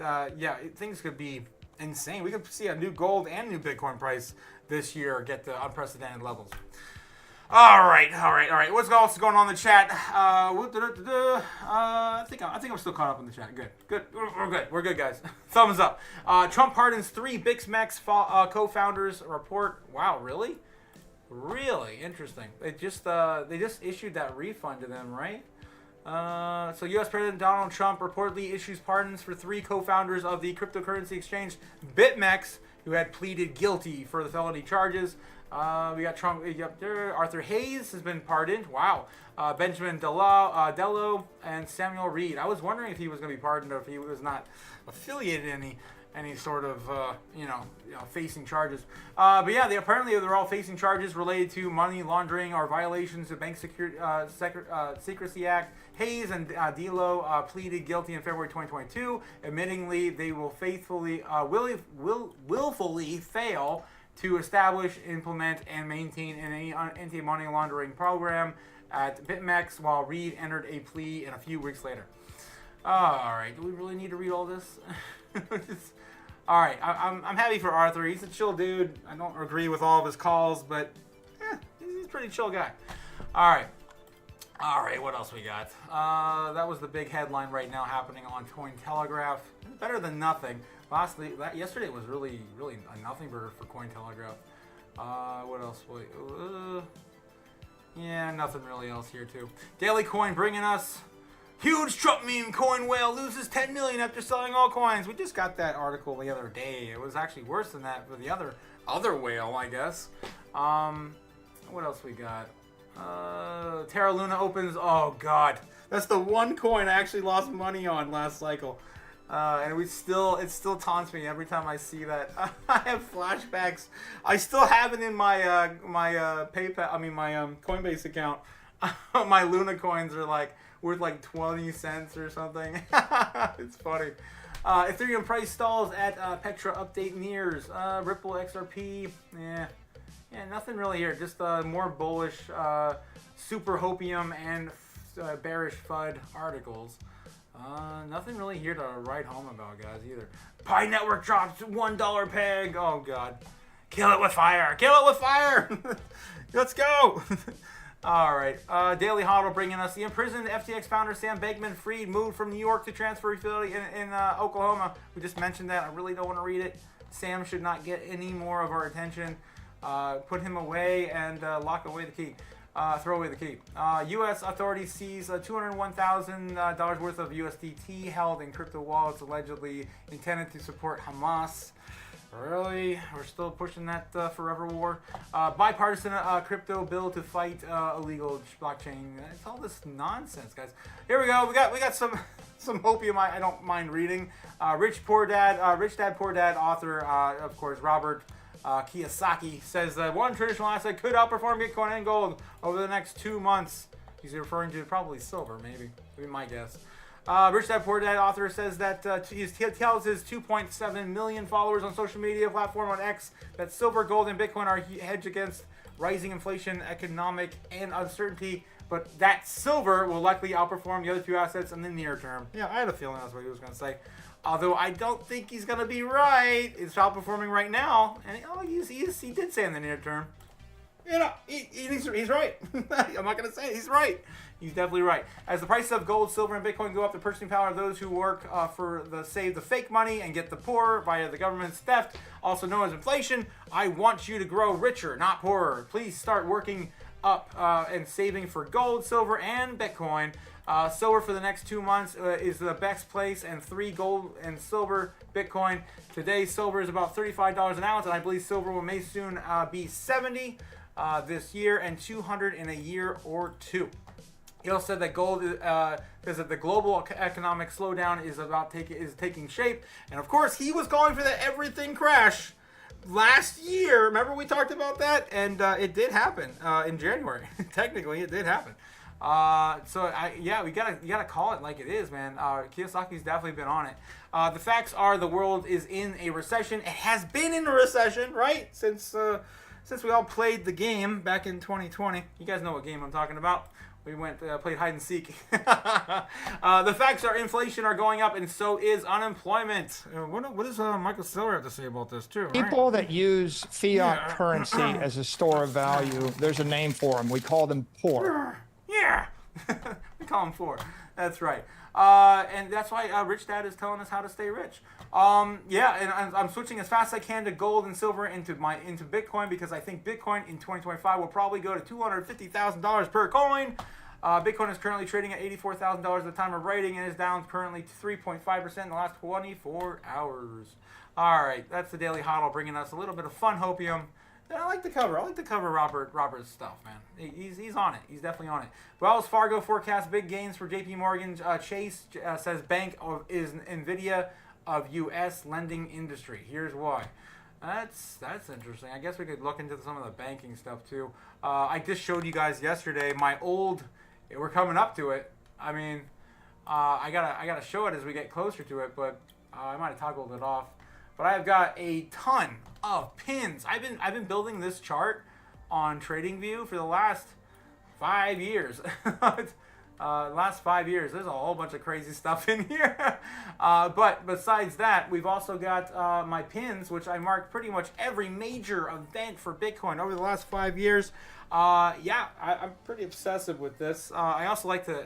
Things could be insane. We could see a new gold and new Bitcoin price this year get to unprecedented levels. All right. What's else going on in the chat? I think I'm still caught up in the chat. Good. We're good, guys. Thumbs up. Trump pardons 3 BixMex co-founders. Report. Wow, really? Really interesting. They just issued that refund to them, right? So U.S. President Donald Trump reportedly issues pardons for 3 co-founders of the cryptocurrency exchange BitMEX who had pleaded guilty for the felony charges. We got Trump up there. Arthur Hayes has been pardoned. Wow. Benjamin Dello and Samuel Reed. I was wondering if he was going to be pardoned or if he was not affiliated in any. any sort of facing charges. But yeah, they're all facing charges related to money laundering or violations of Bank Secrecy Act. Hayes and Delo pleaded guilty in February 2022, admittingly they will willfully fail to establish, implement, and maintain an anti-money laundering program at BitMEX, while Reed entered a plea in a few weeks later. All right, do we really need to read all this? All right, I'm happy for Arthur. He's a chill dude. I don't agree with all of his calls, but he's a pretty chill guy. All right, what else we got? That was the big headline right now happening on Cointelegraph. Better than nothing. Yesterday was really a nothing burger for Cointelegraph. What else? Yeah, nothing really else here too. Daily Coin bringing us huge Trump meme coin whale loses 10 million after selling all coins. We just got that article the other day. It was actually worse than that for the other whale, I guess. What else we got? Terra Luna opens. Oh God, that's the one coin I actually lost money on last cycle. And it still taunts me every time I see that. I have flashbacks. I still have it in my PayPal. I mean my Coinbase account. My Luna coins are worth 20 cents or something. It's funny. Ethereum price stalls at Petra update nears. Ripple XRP. Yeah, nothing really here. Just more bullish, super hopium and bearish FUD articles. Nothing really here to write home about, guys, either. Pi Network drops $1 peg. Oh, God. Kill it with fire. Kill it with fire. Let's go. All right. Daily Hodl bringing us the imprisoned FTX founder Sam Bankman-Fried moved from New York to transfer facility in Oklahoma. We just mentioned that. I really don't want to read it. Sam should not get any more of our attention. Put him away and lock away the key. Throw away the key. U.S. authorities seize $201,000 worth of USDT held in crypto wallets allegedly intended to support Hamas. Really? We're still pushing that forever war. Bipartisan crypto bill to fight illegal blockchain. It's all this nonsense, guys. Here we go. We got some hopium I don't mind reading. Rich Dad Poor Dad author, of course, Robert Kiyosaki says that one traditional asset could outperform Bitcoin and gold over the next 2 months. He's referring to probably silver, maybe. Would be my guess. Rich Dad Poor Dad author says that he tells his 2.7 million followers on social media platform on X that silver, gold, and Bitcoin are hedged against rising inflation, economic, and uncertainty, but that silver will likely outperform the other two assets in the near term. Yeah, I had a feeling that's what he was going to say. Although I don't think he's going to be right. It's outperforming right now. And he did say in the near term. He's right. I'm not going to say it. He's right. He's definitely right. As the prices of gold, silver, and Bitcoin go up, the purchasing power of those who work save the fake money and get the poor via the government's theft, also known as inflation. I want you to grow richer, not poorer. Please start working up and saving for gold, silver, and Bitcoin. Silver for the next 2 months is the best place, and 3 gold and silver Bitcoin. Today, silver is about $35 an ounce, and I believe silver may soon be $70 this year and $200 in a year or two. He also said that gold says that the global economic slowdown is taking shape, and of course, he was calling for the everything crash last year. Remember we talked about that, and it did happen in January. Technically, it did happen. You gotta call it like it is, man. Kiyosaki's definitely been on it. The facts are the world is in a recession. It has been in a recession, right? Since we all played the game back in 2020. You guys know what game I'm talking about. We played hide and seek. The facts are inflation are going up, and so is unemployment. What does Michael Saylor have to say about this too? People that use fiat currency as a store of value, there's a name for them. We call them poor. Yeah, we call them poor. That's right. And that's why Rich Dad is telling us how to stay rich. And I'm switching as fast as I can to gold and silver into Bitcoin, because I think Bitcoin in 2025 will probably go to $250,000 per coin. Bitcoin is currently trading at $84,000 at the time of writing and is down currently to 3.5% in the last 24 hours. All right, that's the Daily Hodl bringing us a little bit of fun hopium. I like the cover. Robert's stuff, man. He's on it. He's definitely on it. Wells Fargo forecasts big gains for JP Morgan. Chase says bank is NVIDIA. of U.S. lending industry. Here's why. That's interesting. I guess we could look into some of the banking stuff too. I just showed you guys yesterday my old. We're coming up to it. I mean, I gotta show it as we get closer to it, but I might have toggled it off. But I've got a ton of pins. I've been building this chart on TradingView for the last 5 years. Last 5 years, there's a whole bunch of crazy stuff in here. But besides that, we've also got my pins, which I marked pretty much every major event for Bitcoin over the last 5 years. Yeah, I'm pretty obsessive with this. I also like to,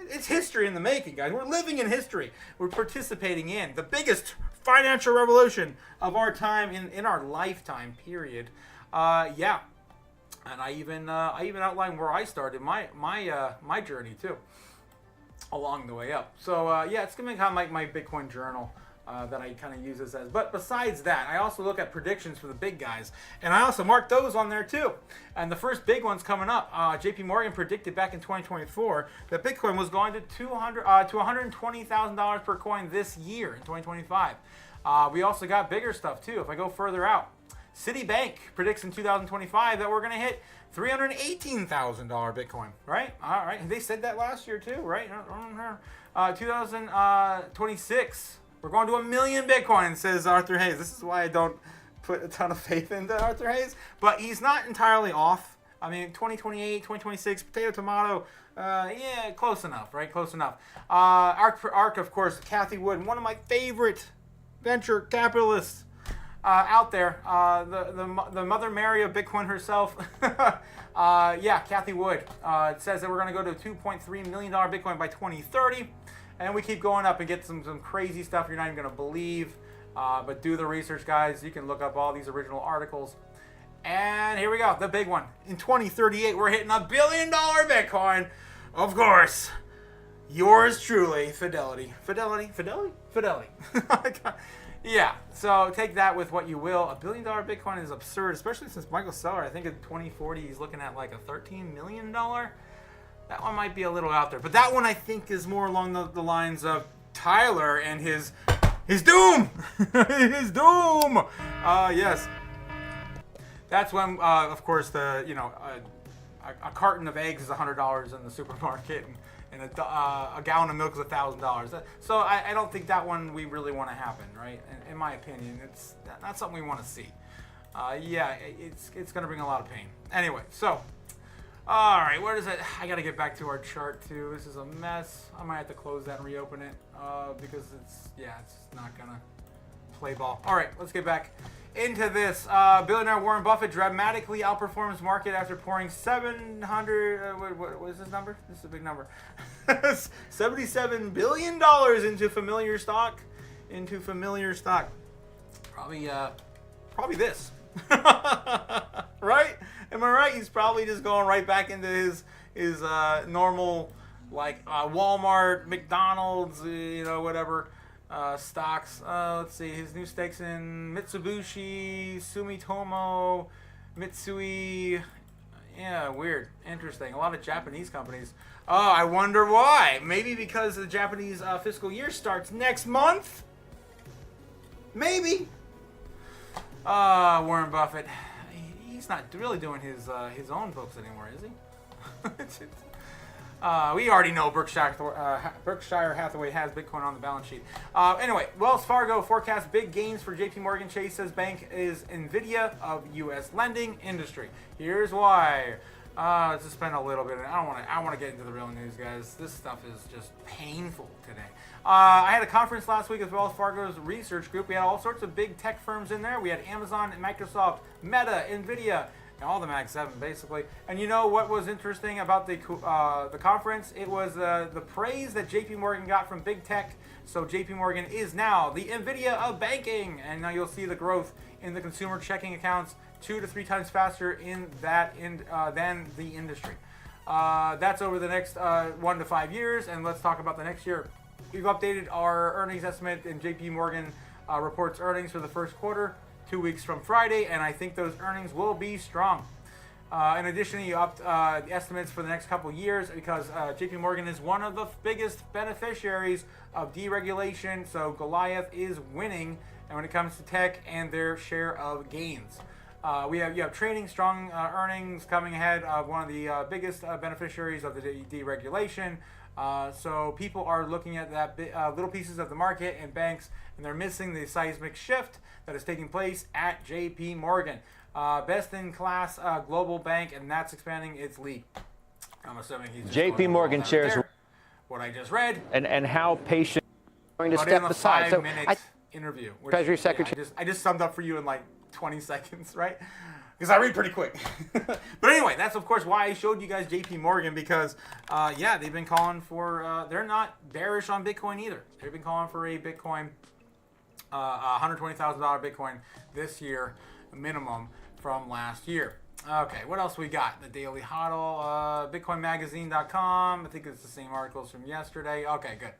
it's history in the making, guys. We're living in history. We're participating in the biggest financial revolution of our time in our lifetime period. Yeah. And I even outlined where I started my journey too, along the way up. So yeah, it's gonna be kind of like my Bitcoin journal that I kind of use this as. But besides that, I also look at predictions for the big guys, and I also mark those on there too. And the first big one's coming up. J.P. Morgan predicted back in 2024 that Bitcoin was going to $120,000 per coin this year in 2025. We also got bigger stuff too. If I go further out. Citibank predicts in 2025 that we're going to hit $318,000 Bitcoin, right? All right. They said that last year too, right? 2026, we're going to 1 million Bitcoin, says Arthur Hayes. This is why I don't put a ton of faith into Arthur Hayes, but he's not entirely off. I mean, 2028, 2026, potato, tomato, yeah, close enough, right? Close enough. ARK, of course, Cathie Wood, one of my favorite venture capitalists out there, the Mother Mary of Bitcoin herself. Yeah, Cathie Wood. It says that we're going to go to $2.3 million Bitcoin by 2030. And we keep going up and get some crazy stuff you're not even going to believe. But do the research, guys. You can look up all these original articles. And here we go, the big one. In 2038, we're hitting $1 billion Bitcoin. Of course. Yours truly, Fidelity. Fidelity? Yeah, so take that with what you will. $1 billion Bitcoin is absurd, especially since Michael Saylor, I think in 2040, he's looking at like a $13 million. That one might be a little out there. But that one I think is more along the lines of Tyler and his doom. His doom. Yes. That's when, of course, a carton of eggs is $100 in the supermarket, and a gallon of milk is $1,000. So I don't think that one we really want to happen, right? In my opinion, it's not something we want to see. Yeah, it's going to bring a lot of pain. Anyway, so, all right, where does it? I got to get back to our chart too. This is a mess. I might have to close that and reopen it because it's not going to play ball. All right, let's get back into this. Billionaire Warren Buffett dramatically outperforms market after pouring 700. What is this number? This is a big number. $77 billion into familiar stock. Probably this. Right? Am I right? He's probably just going right back into his normal Walmart, McDonald's, whatever. Stocks. Let's see. His new stakes in Mitsubishi, Sumitomo, Mitsui. Yeah, weird. Interesting. A lot of Japanese companies. Oh, I wonder why. Maybe because the Japanese fiscal year starts next month? Maybe. Warren Buffett. He's not really doing his own books anymore, is he? We already know Berkshire Hathaway has Bitcoin on the balance sheet. Anyway, Wells Fargo forecasts big gains for JP Morgan Chase's bank is NVIDIA of U.S. lending industry. Here's why. Let's just spend a little bit. I want to get into the real news, guys. This stuff is just painful today. I had a conference last week with Wells Fargo's research group. We had all sorts of big tech firms in there. We had Amazon, Microsoft, Meta, NVIDIA, all the Mag 7 basically. And you know what was interesting about the conference? It was the praise that JP Morgan got from big tech. So JP Morgan is now the NVIDIA of banking, and now you'll see the growth in the consumer checking accounts 2 to 3 times faster than the industry. That's over the next 1 to 5 years, and let's talk about the next year. We've updated our earnings estimate, and JP Morgan reports earnings for the first quarter 2 weeks from Friday, and I think those earnings will be strong. In addition, he upped the estimates for the next couple of years because JP Morgan is one of the biggest beneficiaries of deregulation. So Goliath is winning, and when it comes to tech and their share of gains. You have trading, strong earnings coming ahead of one of the biggest beneficiaries of the deregulation. So people are looking at that little pieces of the market and banks, and they're missing the seismic shift that is taking place at JP Morgan. Best in class global bank, and that's expanding its lead. I'm assuming he's just JP Morgan shares what I just read. And how patient going to But step in a aside. So 5-minute interview. Which, Treasury Secretary. I just summed up for you in like 20 seconds, right? Because I read pretty quick. But anyway, that's of course why I showed you guys JP Morgan, because yeah, they've been calling for, they're not bearish on Bitcoin either. They've been calling for a Bitcoin, $120,000 Bitcoin this year minimum from last year. Okay, what else we got? The Daily Hodl, BitcoinMagazine.com. I think it's the same articles from yesterday. Okay, good.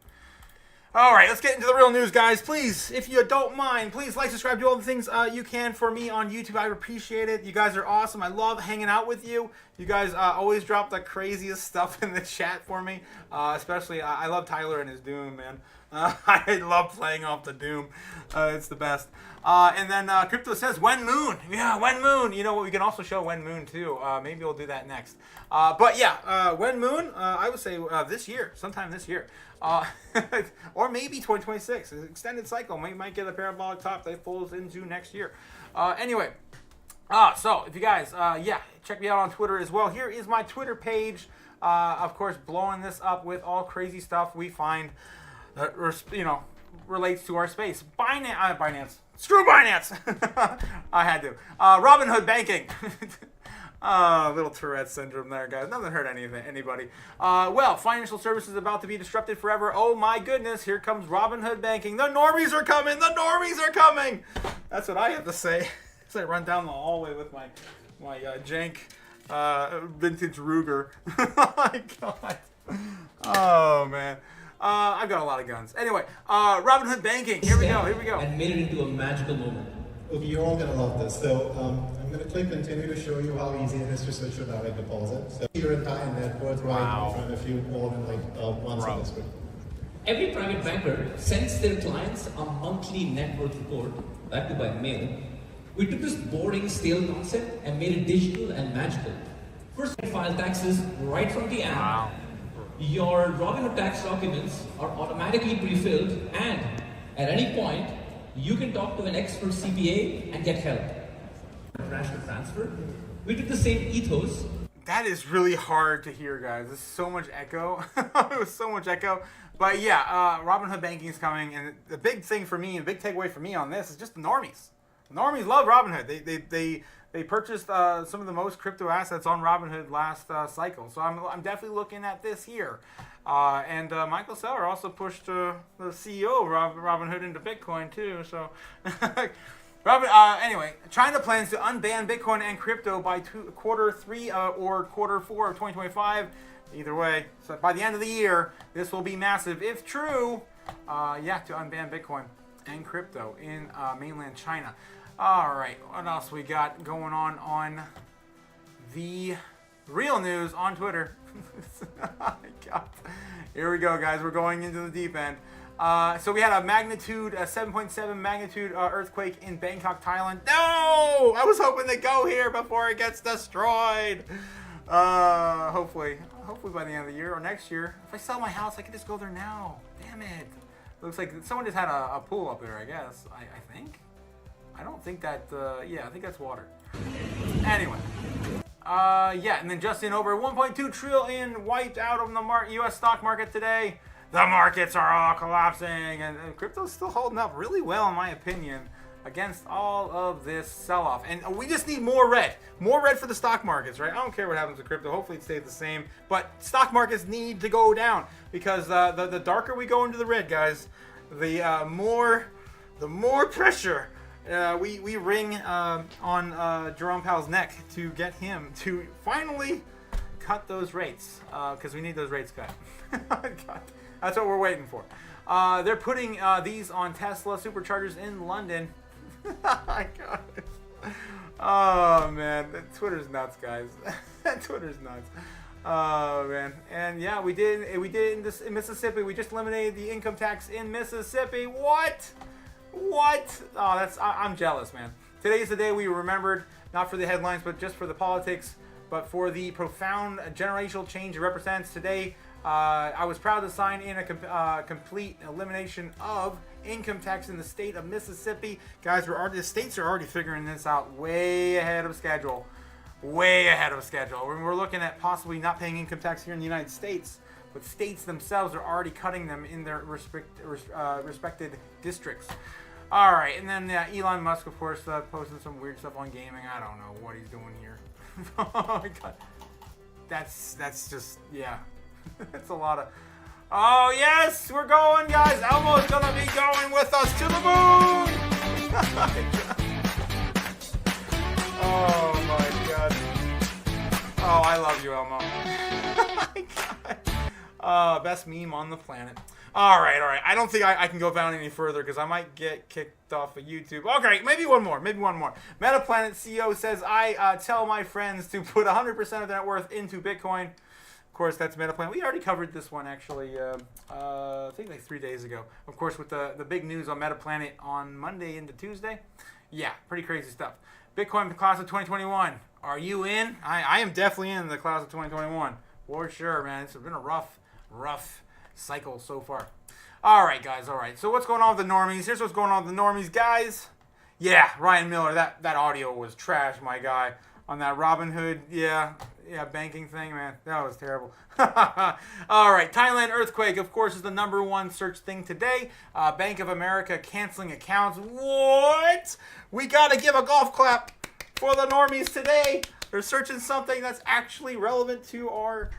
All right, let's get into the real news, guys. Please, if you don't mind, please like, subscribe, do all the things you can for me on YouTube. I appreciate it. You guys are awesome. I love hanging out with you. You guys always drop the craziest stuff in the chat for me. Especially, I love Tyler and his Doom, man. I love playing off the Doom. It's the best. And then Crypto says, When Moon. Yeah, When Moon. You know what? We can also show When Moon, too. Maybe we'll do that next. But yeah, When Moon, I would say this year, sometime this year. Or maybe 2026. An extended cycle. We might get a parabolic top that falls into next year. Anyway, so if you guys, yeah, check me out on Twitter as well. Here is my Twitter page. Of course, blowing this up with all crazy stuff we find that, you know, relates to our space. Binance. Screw Binance! I had to. Robinhood Banking. Little Tourette syndrome there, guys. Nothing hurt anybody. Well, financial services about to be disrupted forever. Oh my goodness, here comes Robinhood Banking. The normies are coming! The normies are coming! That's what I have to say as I run down the hallway with my jank vintage Ruger. Oh my god. Oh man. I've got a lot of guns. Anyway, Robinhood Banking. Here we go. And made it into a magical moment. Okay, you're all gonna love this. So I'm gonna click continue to show you how easy it is to switch to direct deposit. So your entire net worth right in front of you, all in like 1 second screen. Every private banker sends their clients a monthly net worth report, back to by mail. We took this boring, stale concept and made it digital and magical. First, file taxes right from the app. Wow. Your Robinhood tax documents are automatically pre-filled, and at any point, you can talk to an expert CPA and get help. International transfer. We took the same ethos. That is really hard to hear, guys. There's so much echo. It was so much echo. But yeah, Robinhood Banking is coming, and the big thing for me, and big takeaway for me on this is just the normies. The normies love Robinhood. They purchased some of the most crypto assets on Robinhood last cycle. So I'm definitely looking at this here. And Michael Saylor also pushed the CEO of Robinhood into Bitcoin too. So anyway, China plans to unban Bitcoin and crypto by Q3 or Q4 of 2025. Either way, so by the end of the year, this will be massive. If true, yeah, to unban Bitcoin and crypto in mainland China. All right, what else we got going on the real news on Twitter? Oh my God. Here we go, guys. We're going into the deep end. So we had a 7.7 magnitude earthquake in Bangkok, Thailand. No! I was hoping to go here before it gets destroyed. Hopefully by the end of the year or next year. If I sell my house, I can just go there now. Damn it. Looks like someone just had a pool up there, I guess. I think. I don't think that, yeah, I think that's water. Anyway. Yeah, and then just in over 1.2 trillion wiped out of the U.S. stock market today. The markets are all collapsing, and crypto's still holding up really well, in my opinion, against all of this sell-off. And we just need more red for the stock markets, right? I don't care what happens with crypto. Hopefully it stays the same, but stock markets need to go down, because the darker we go into the red, guys, the more pressure we wring on Jerome Powell's neck to get him to finally cut those rates, because we need those rates cut. God, that's what we're waiting for. They're putting these on Tesla superchargers in London. Oh my God. Oh man, Twitter's nuts, guys. Twitter's nuts. Oh man, and yeah, we did in Mississippi. We just eliminated the income tax in Mississippi. What? What? Oh, I'm jealous, man. Today is the day we remembered, not for the headlines, but just for the politics, but for the profound generational change it represents. Today, I was proud to sign in a complete elimination of income tax in the state of Mississippi. Guys, the states are already figuring this out way ahead of schedule. Way ahead of schedule. We're looking at possibly not paying income tax here in the United States, but states themselves are already cutting them in their respected districts. All right, and then Elon Musk, of course, posting some weird stuff on gaming. I don't know what he's doing here. Oh my God, that's just, yeah. It's a lot of. Oh yes, we're going, guys. Elmo's gonna be going with us to the moon. Oh my God. Oh, I love you, Elmo. Oh my God. Best meme on the planet. All right. I don't think I can go down any further because I might get kicked off of YouTube. Okay, maybe one more. Metaplanet CEO says, I tell my friends to put 100% of their net worth into Bitcoin. Of course, that's Metaplanet. We already covered this one, actually, I think like 3 days ago. Of course, with the big news on Metaplanet on Monday into Tuesday. Yeah, pretty crazy stuff. Bitcoin class of 2021. Are you in? I am definitely in the class of 2021. For sure, man. It's been a rough cycle so far. All right, guys. All right. So what's going on with the normies? Here's what's going on with the normies, guys. Yeah, Ryan Miller. That audio was trash, my guy. On that Robinhood, yeah, banking thing, man. That was terrible. All right, Thailand earthquake, of course, is the #1 search thing today. Bank of America canceling accounts. What? We got to give a golf clap for the normies today. They're searching something that's actually relevant to our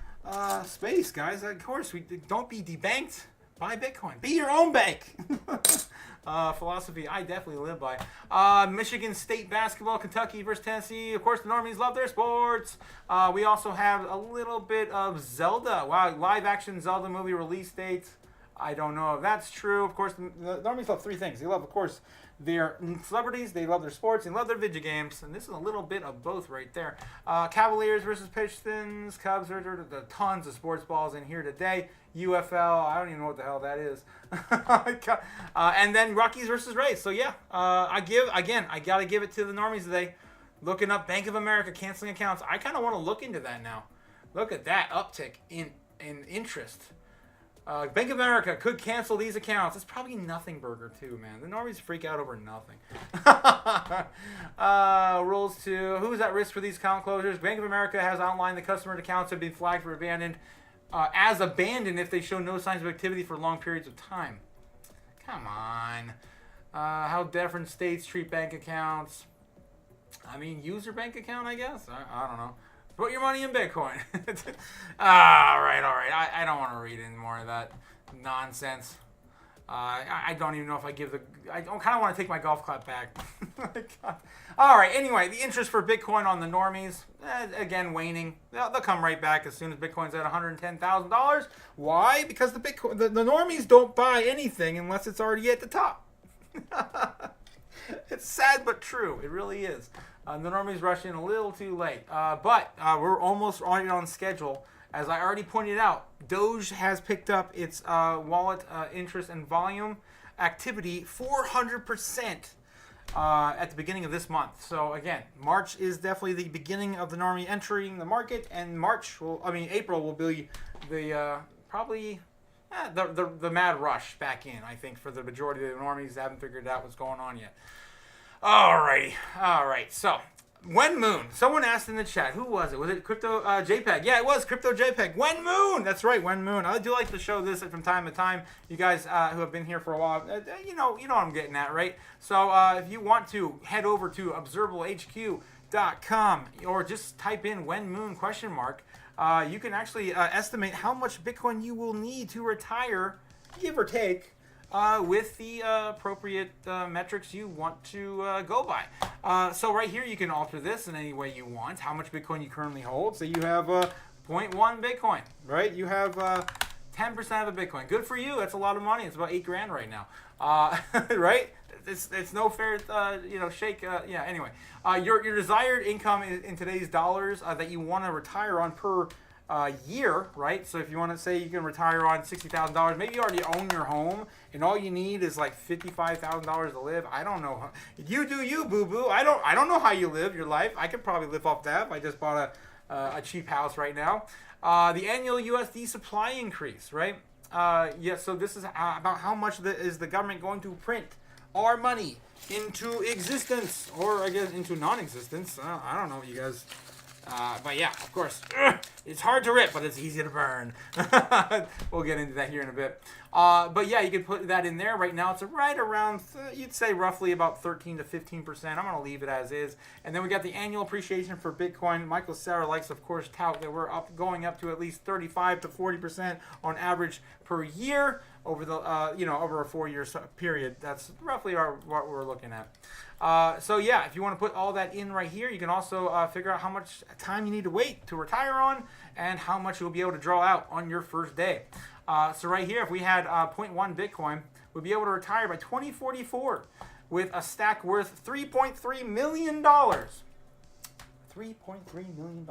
space, guys. Of course, we don't be debanked by Bitcoin. Be your own bank. Philosophy I definitely live by. Michigan State basketball, Kentucky versus Tennessee. Of course, the normies love their sports. We also have a little bit of Zelda. Wow, live action Zelda movie release date. I don't know if that's true. Of course, the normies love three things. They love, of course, their celebrities, they love their sports, and love their video games. And this is a little bit of both right there. Cavaliers versus Pistons, Cubs, the tons of sports balls in here today. UFL, I don't even know what the hell that is. And then Rockies versus Rays. So yeah, I gotta give it to the normies today. Looking up Bank of America canceling accounts. I kind of want to look into that now. Look at that uptick in interest. Bank of America could cancel these accounts. It's probably nothing burger too, man. The normies freak out over nothing. Rules 2. Who's at risk for these account closures? Bank of America has outlined the customer accounts have been flagged for abandoned. As abandoned if they show no signs of activity for long periods of time. Come on. How different states treat bank accounts. I mean, use your bank account, I guess. I don't know. Put your money in Bitcoin. All right. I don't want to read any more of that nonsense. I don't even know if I give the... I kind of want to take my golf clap back. All right, anyway, the interest for Bitcoin on the normies, again, waning. They'll come right back as soon as Bitcoin's at $110,000. Why? Because the normies don't buy anything unless it's already at the top. It's sad but true. It really is. The normies rush in a little too late. But we're almost already on schedule. As I already pointed out, Doge has picked up its wallet interest and volume activity 400% at the beginning of this month. So again, March is definitely the beginning of the normie entering the market, and April will be the probably the mad rush back in. I think for the majority of the normies that haven't figured out what's going on yet. All right. So. When Moon. Someone asked in the chat, who was it? Was it Crypto JPEG? Yeah, it was Crypto JPEG. When Moon! That's right, When Moon. I do like to show this from time to time. You guys who have been here for a while, you know what I'm getting at, right? So if you want to, head over to observablehq.com or just type in When Moon ? You can actually estimate how much Bitcoin you will need to retire, give or take, with the appropriate metrics you want to go by. So right here, you can alter this in any way you want. How much Bitcoin you currently hold. So you have 0.1 Bitcoin, right? You have 10% of a Bitcoin. Good for you. That's a lot of money. It's about $8,000 right now, right? It's no fair, shake. Yeah. Anyway, your desired income in today's dollars that you want to retire on per year, right? So if you want to say you can retire on $60,000, maybe you already own your home and all you need is like $55,000 to live. I don't know. You do you, boo boo. I don't know how you live your life. I could probably live off that. I just bought a cheap house right now. The annual USD supply increase, right? So this is about how much is the government going to print our money into existence, or I guess into non-existence. I don't know, you guys. But yeah, of course, it's hard to rip, but it's easy to burn. We'll get into that here in a bit. But yeah, you can put that in there. Right now, it's right around, you'd say roughly about 13 to 15%. I'm going to leave it as is. And then we got the annual appreciation for Bitcoin. Michael Saylor likes, of course, tout that we're going up to at least 35 to 40% on average per year over the, over a 4-year period. That's roughly what we're looking at. So yeah, if you want to put all that in right here, you can also figure out how much time you need to wait to retire on and how much you'll be able to draw out on your first day. So right here, if we had 0.1 Bitcoin, we'd be able to retire by 2044 with a stack worth $3.3 million. $3.3 million.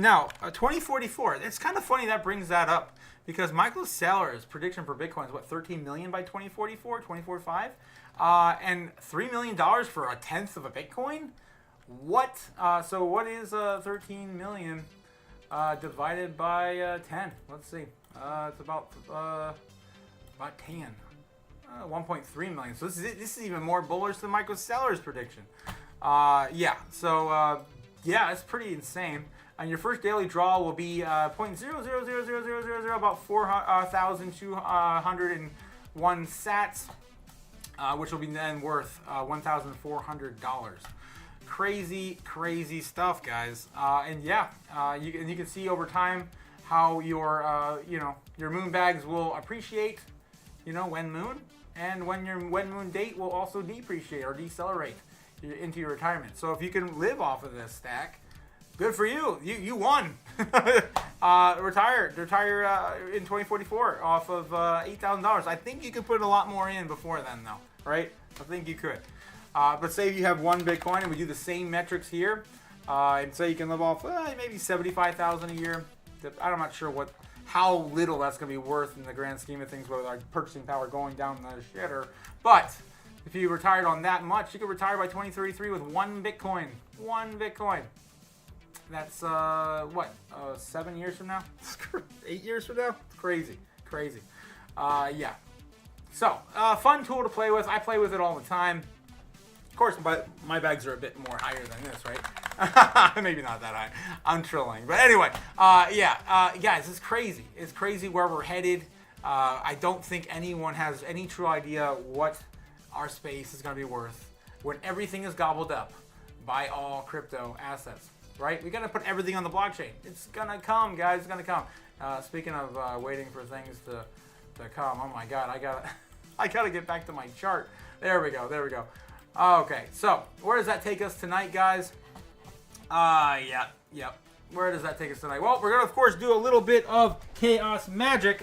Now, 2044, it's kind of funny that brings that up because Michael Saylor's prediction for Bitcoin is, what, 13 million by 2044, 2045? And $3 million for a tenth of a Bitcoin? What? So what is 13 million divided by 10? Let's see. It's about 10. 1.3 million. So this is even more bullish than Michael Saylor's prediction. So it's pretty insane. And your first daily draw will be 0.000000, about 4,201 sats. Which will be then worth $1,400. Crazy stuff, guys. You can see over time how your moon bags will appreciate, when moon, and when your when moon date will also depreciate or decelerate into your retirement. So if you can live off of this stack, good for you. You won. Retire in 2044 off of $8,000. I think you could put a lot more in before then, though, right? I think you could. But say you have 1 Bitcoin and we do the same metrics here, and say you can live off maybe $75,000 a year. I'm not sure how little that's going to be worth in the grand scheme of things with our purchasing power going down the shitter. But if you retired on that much, you could retire by 2033 with 1 Bitcoin. 1 Bitcoin. That's 7 years from now? 8 years from now? Crazy. So, fun tool to play with. I play with it all the time. Of course, but my bags are a bit more higher than this, right? Maybe not that high. I'm trolling. But anyway, guys, it's crazy. It's crazy where we're headed. I don't think anyone has any true idea what our space is going to be worth when everything is gobbled up by all crypto assets. Right? We got to put everything on the blockchain. It's going to come, guys. It's going to come. Speaking of waiting for things to come, oh my God, I got to get back to my chart. There we go. Okay, so where does that take us tonight, guys? Where does that take us tonight? Well, we're going to, of course, do a little bit of chaos magic.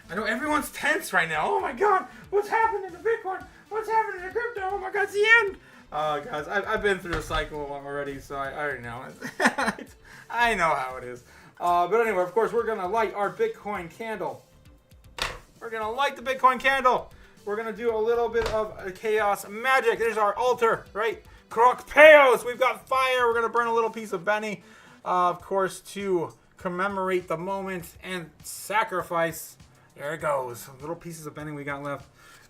I know everyone's tense right now. Oh my God, what's happening to Bitcoin? What's happening to crypto? Oh my God, it's the end. Guys, I've been through a cycle already, so I already know it. I know how it is. But anyway, of course, we're going to light our Bitcoin candle. We're going to light the Bitcoin candle. We're going to do a little bit of chaos magic. There's our altar, right? Crocpeos. We've got fire. We're going to burn a little piece of Benny, of course, to commemorate the moment and sacrifice. There it goes. Little pieces of Benny we got left.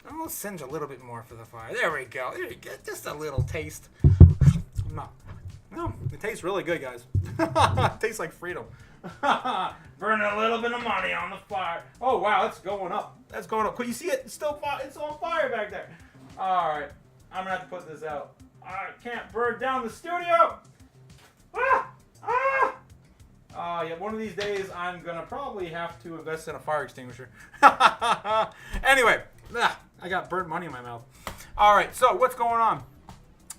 I'll singe a little bit more for the fire. There we go. There you go. Just a little taste. No, it tastes really good, guys. It tastes like freedom. Burning a little bit of money on the fire. Oh, wow, that's going up. That's going up. Can you see it? It's still it's on fire back there. All right. I'm going to have to put this out. I can't burn down the studio. One of these days, I'm going to probably have to invest in a fire extinguisher. Anyway, I got burnt money in my mouth. All right, so what's going on?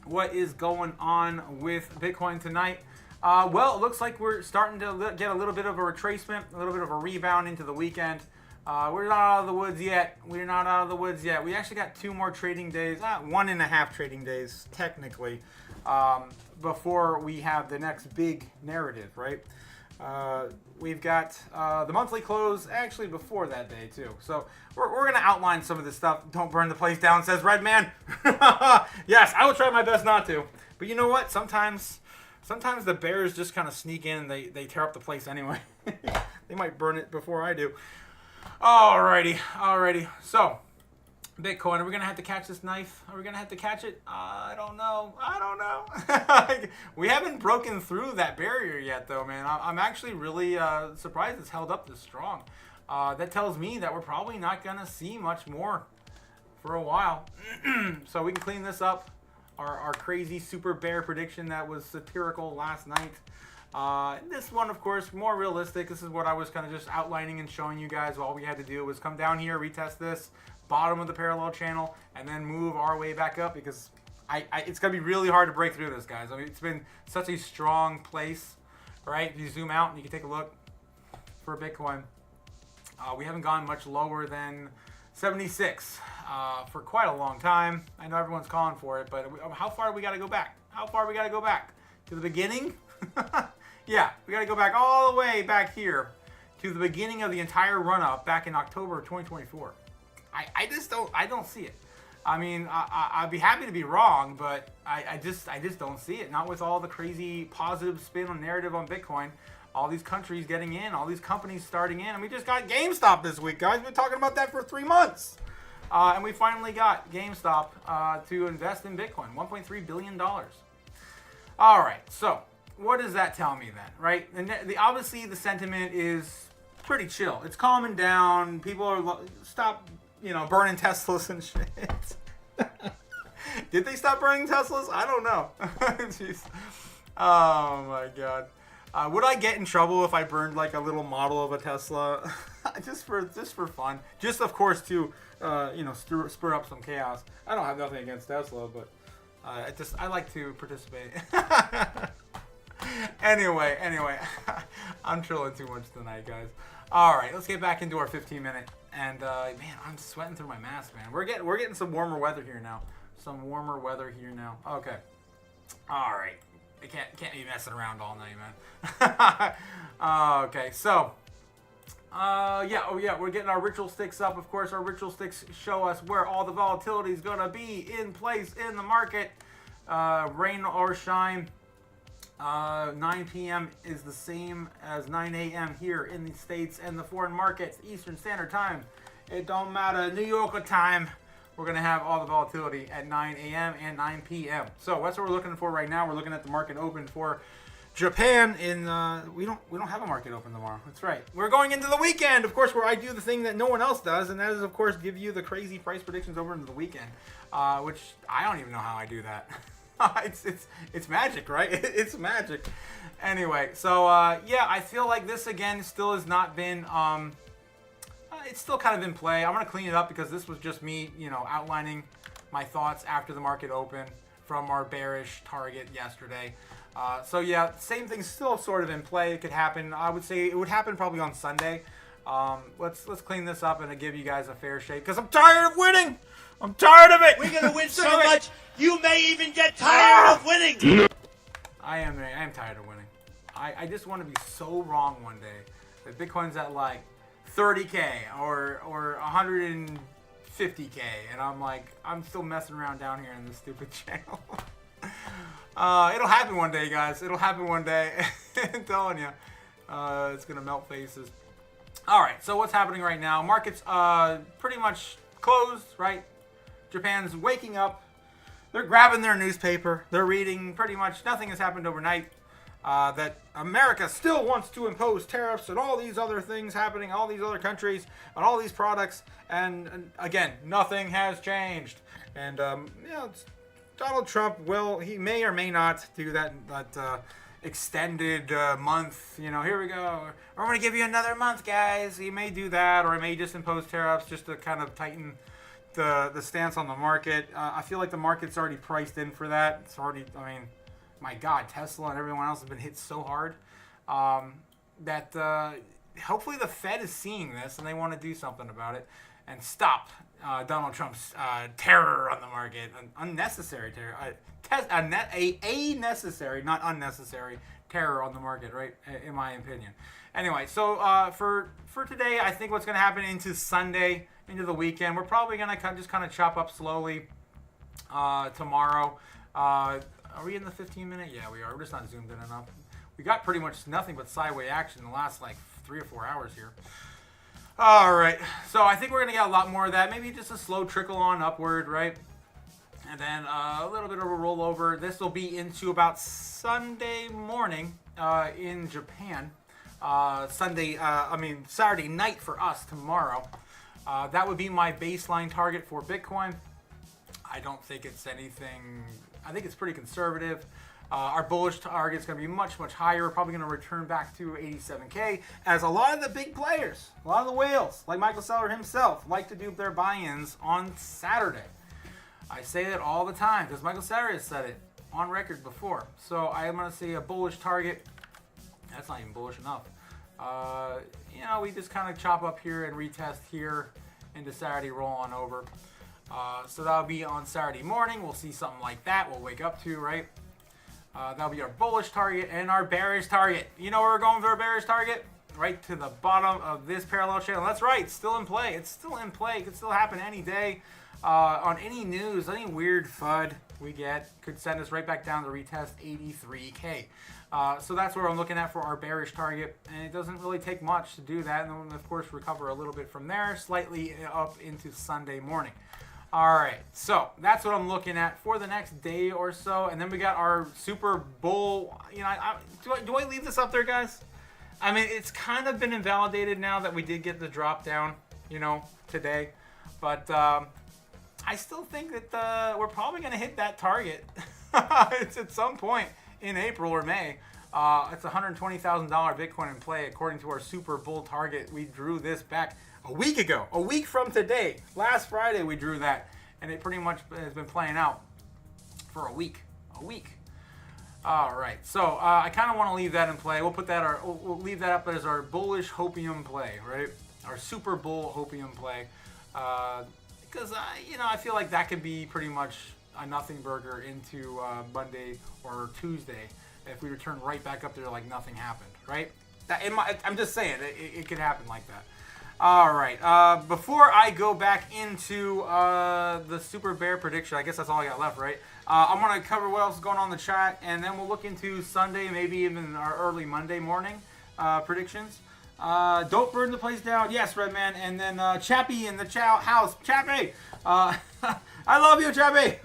What is going on with Bitcoin tonight? Well, it looks like we're starting to get a little bit of a retracement, a little bit of a rebound into the weekend. We're not out of the woods yet. We're not out of the woods yet. We actually got 2 more trading days, 1.5 trading days, technically, before we have the next big narrative, right? We've got the monthly close actually before that day, too. So we're going to outline some of this stuff. Don't burn the place down, says Redman. Yes, I will try my best not to. But you know what? Sometimes the bears just kind of sneak in and they tear up the place anyway. They might burn it before I do. Alrighty. So, Bitcoin, are we going to have to catch this knife? Are we going to have to catch it? I don't know. We haven't broken through that barrier yet, though, man. I'm actually really surprised it's held up this strong. That tells me that we're probably not going to see much more for a while. So we can clean this up. Our crazy super bear prediction that was satirical last night. This one, of course, more realistic. This is what I was kind of just outlining and showing you guys. All we had to do was come down here, retest this, bottom of the parallel channel, and then move our way back up because it's going to be really hard to break through this, guys. I mean, it's been such a strong place, right? If you zoom out and you can take a look for Bitcoin, we haven't gone much lower than 76 for quite a long time. I know everyone's calling for it, but how far do we got to go back? How far we got to go back? To the beginning? Yeah, we got to go back all the way back here to the beginning of the entire run-up back in October of 2024. I don't see it. I mean, I'd be happy to be wrong, but I just don't see it. Not with all the crazy positive spin on narrative on Bitcoin. All these countries getting in, all these companies starting in, and we just got GameStop this week, guys. We've been talking about that for 3 months. And we finally got GameStop to invest in Bitcoin, $1.3 billion. All right, so what does that tell me then, right? And obviously the sentiment is pretty chill. It's calming down. People are stop, burning Teslas and shit. Did they stop burning Teslas? I don't know. Jeez. Oh my God. Would I get in trouble if I burned like a little model of a Tesla, just for fun? Just of course to spur up some chaos. I don't have nothing against Tesla, but I like to participate. Anyway, I'm trolling too much tonight, guys. All right, let's get back into our 15-minute. And man, I'm sweating through my mask, man. We're getting some warmer weather here now. Okay. All right. I can't be messing around all night, man. Okay, so we're getting our ritual sticks up. Of course, our ritual sticks show us where all the volatility is gonna be in place in the market. Rain or shine. 9 p.m. is the same as 9 a.m. here in the States and the foreign markets, Eastern Standard Time. It don't matter, New Yorker time. We're going to have all the volatility at 9 a.m. and 9 p.m. So that's what we're looking for right now. We're looking at the market open for Japan in we don't have a market open tomorrow. That's right. We're going into the weekend, of course, where I do the thing that no one else does, and that is, of course, give you the crazy price predictions over into the weekend, which I don't even know how I do that. It's magic, right? It's magic. Anyway, so I feel like this again still has not been it's still kind of in play. I'm going to clean it up because this was just me, outlining my thoughts after the market open from our bearish target yesterday. Same thing's still sort of in play. It could happen. I would say it would happen probably on Sunday. Let's clean this up and give you guys a fair shake because I'm tired of winning. I'm tired of it. We're gonna win so much, you may even get tired of winning. I am tired of winning. I just want to be so wrong one day that Bitcoin's at like 30K or 150K, and I'm still messing around down here in this stupid channel. It'll happen one day, guys. It'll happen one day. I'm telling you, it's gonna melt faces. All right, so what's happening right now? Markets pretty much closed, right? Japan's waking up. They're grabbing their newspaper. They're reading. Pretty much nothing has happened overnight. That America still wants to impose tariffs and all these other things happening, all these other countries, on all these products. And again, nothing has changed. And, Donald Trump he may or may not do that extended month. Here we go. We're going to give you another month, guys. He may do that, or he may just impose tariffs just to kind of tighten the stance on the market. I feel like the market's already priced in for that. It's already, my God, Tesla and everyone else have been hit so hard that hopefully the Fed is seeing this and they want to do something about it and stop Donald Trump's terror on the market, unnecessary terror, a necessary, not unnecessary terror on the market, right? In my opinion. Anyway, so for today, I think what's going to happen into Sunday, into the weekend, we're probably going to just kind of chop up slowly tomorrow. Are we in the 15-minute? Yeah, we are. We're just not zoomed in enough. We got pretty much nothing but sideways action in the last like 3 or 4 hours here. All right, so I think we're gonna get a lot more of that. Maybe just a slow trickle on upward, right? And then a little bit of a rollover. This will be into about Sunday morning in Japan. Saturday night for us tomorrow. That would be my baseline target for Bitcoin. I don't think it's anything. I think it's pretty conservative. Our bullish target is going to be much, much higher. We're probably going to return back to 87K, as a lot of the big players, a lot of the whales, like Michael Saylor himself, like to do their buy-ins on Saturday. I say that all the time because Michael Saylor has said it on record before. So I am going to say a bullish target. That's not even bullish enough. We just kind of chop up here and retest here into Saturday, roll on over. So that'll be on Saturday morning. We'll see something like that. We'll wake up to, right? That'll be our bullish target and our bearish target. You know where we're going for our bearish target? Right to the bottom of this parallel channel. That's right. It's still in play. It's still in play. It could still happen any day. On any news, any weird FUD we get could send us right back down to retest 83K. So that's where I'm looking at for our bearish target. And it doesn't really take much to do that. And then, of course, recover a little bit from there, slightly up into Sunday morning. All right, so that's what I'm looking at for the next day or so. And then we got our Super Bowl. Do I leave this up there, guys? I mean, it's kind of been invalidated now that we did get the drop down, today. But I still think that we're probably going to hit that target. It's at some point in April or May. It's $120,000 Bitcoin in play according to our Super Bowl target. We drew this back a week ago, a week from today. Last Friday we drew that, and it pretty much has been playing out for a week. All right, so I kind of want to leave that in play. We'll leave that up as our bullish hopium play, right? Our Super Bowl hopium play, because I feel like that could be pretty much a nothing burger into Monday or Tuesday if we return right back up there like nothing happened, right? I'm just saying it could happen like that. All right, before I go back into the Super Bear prediction, I guess that's all I got left, right? I'm going to cover what else is going on in the chat, and then we'll look into Sunday, maybe even our early Monday morning predictions. Don't burn the place down. Yes, Redman. And then Chappie in the house. Chappie! I love you, Chappie!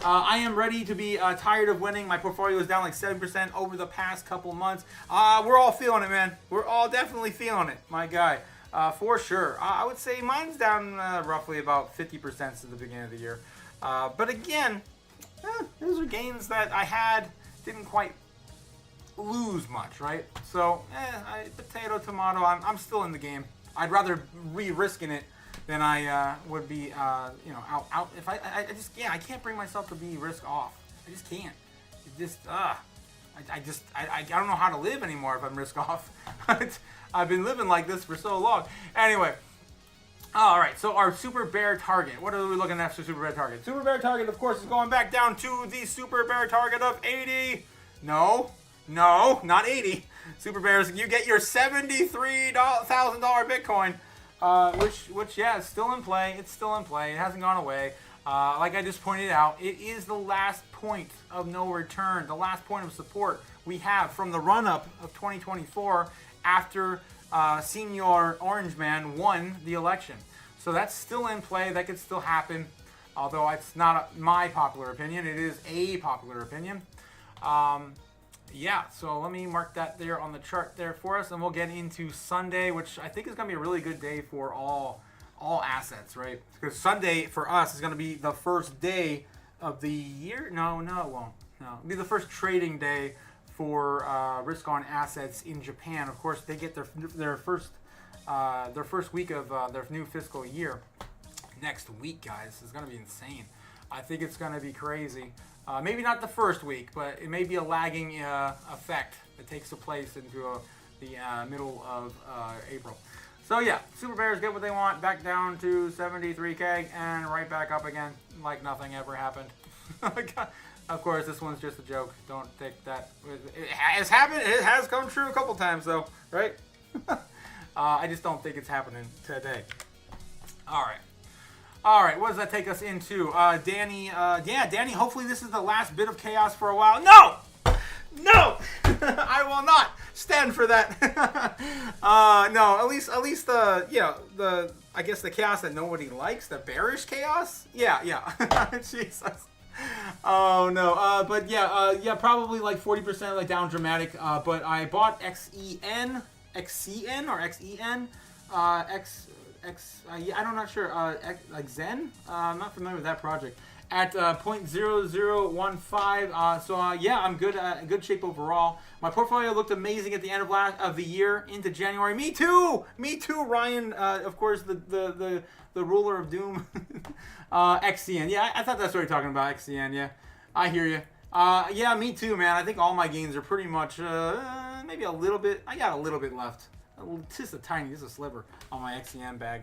I am ready to be tired of winning. My portfolio is down like 7% over the past couple months. We're all feeling it, man. We're all definitely feeling it, my guy. For sure. I would say mine's down roughly about 50% since the beginning of the year. But again, those are gains that I had. Didn't quite lose much, right? So, potato, tomato, I'm still in the game. I'd rather be risking it than I would be, out. If I can't bring myself to be risk off. I just can't. It just, I don't know how to live anymore if I'm risk off. I've been living like this for so long. Anyway, all right, so our Super Bear target. What are we looking at for Super Bear target? Super Bear target, of course, is going back down to the Super Bear target of 80. No, not 80. Super Bears, you get your $73,000 Bitcoin, which is still in play. It's still in play. It hasn't gone away. Like I just pointed out, it is the last point of no return, the last point of support we have from the run-up of 2024 after Senior Orange Man won the election. So that's still in play. That could still happen, although it's not my popular opinion. It is a popular opinion. So let me mark that there on the chart there for us, and we'll get into Sunday, which I think is going to be a really good day for all assets, right? Because Sunday for us is going to be the first day of the year. No, it won't. No, it'll be the first trading day for risk-on assets in Japan. Of course, they get their first week of their new fiscal year next week, guys. It's going to be insane. I think it's going to be crazy. Maybe not the first week, but it may be a lagging effect that takes place into the middle of April. So yeah, Super Bears get what they want, back down to 73K and right back up again like nothing ever happened. Of course, this one's just a joke. Don't take that. It has happened. It has come true a couple times though, right? I just don't think it's happening today. All right. What does that take us into? Danny. Danny. Hopefully this is the last bit of chaos for a while. No. I will not stand for that. No, at least the I guess the chaos that nobody likes, the bearish chaos. Yeah. Jesus. Oh no. But yeah, probably like 40% like down dramatic. But I bought XCN or XEN, I'm not sure. Like Zen. I'm not familiar with that project. At 0.0015. So yeah, I'm good. Good shape overall. My portfolio looked amazing at the end of the year into January. Me too, Ryan. Of course, the ruler of doom. XCN. Yeah, I thought that's what you're talking about. XCN. Yeah, I hear you. Yeah, me too, man. I think all my gains are pretty much maybe a little bit. I got a little bit left. Just a sliver on my XCN bag.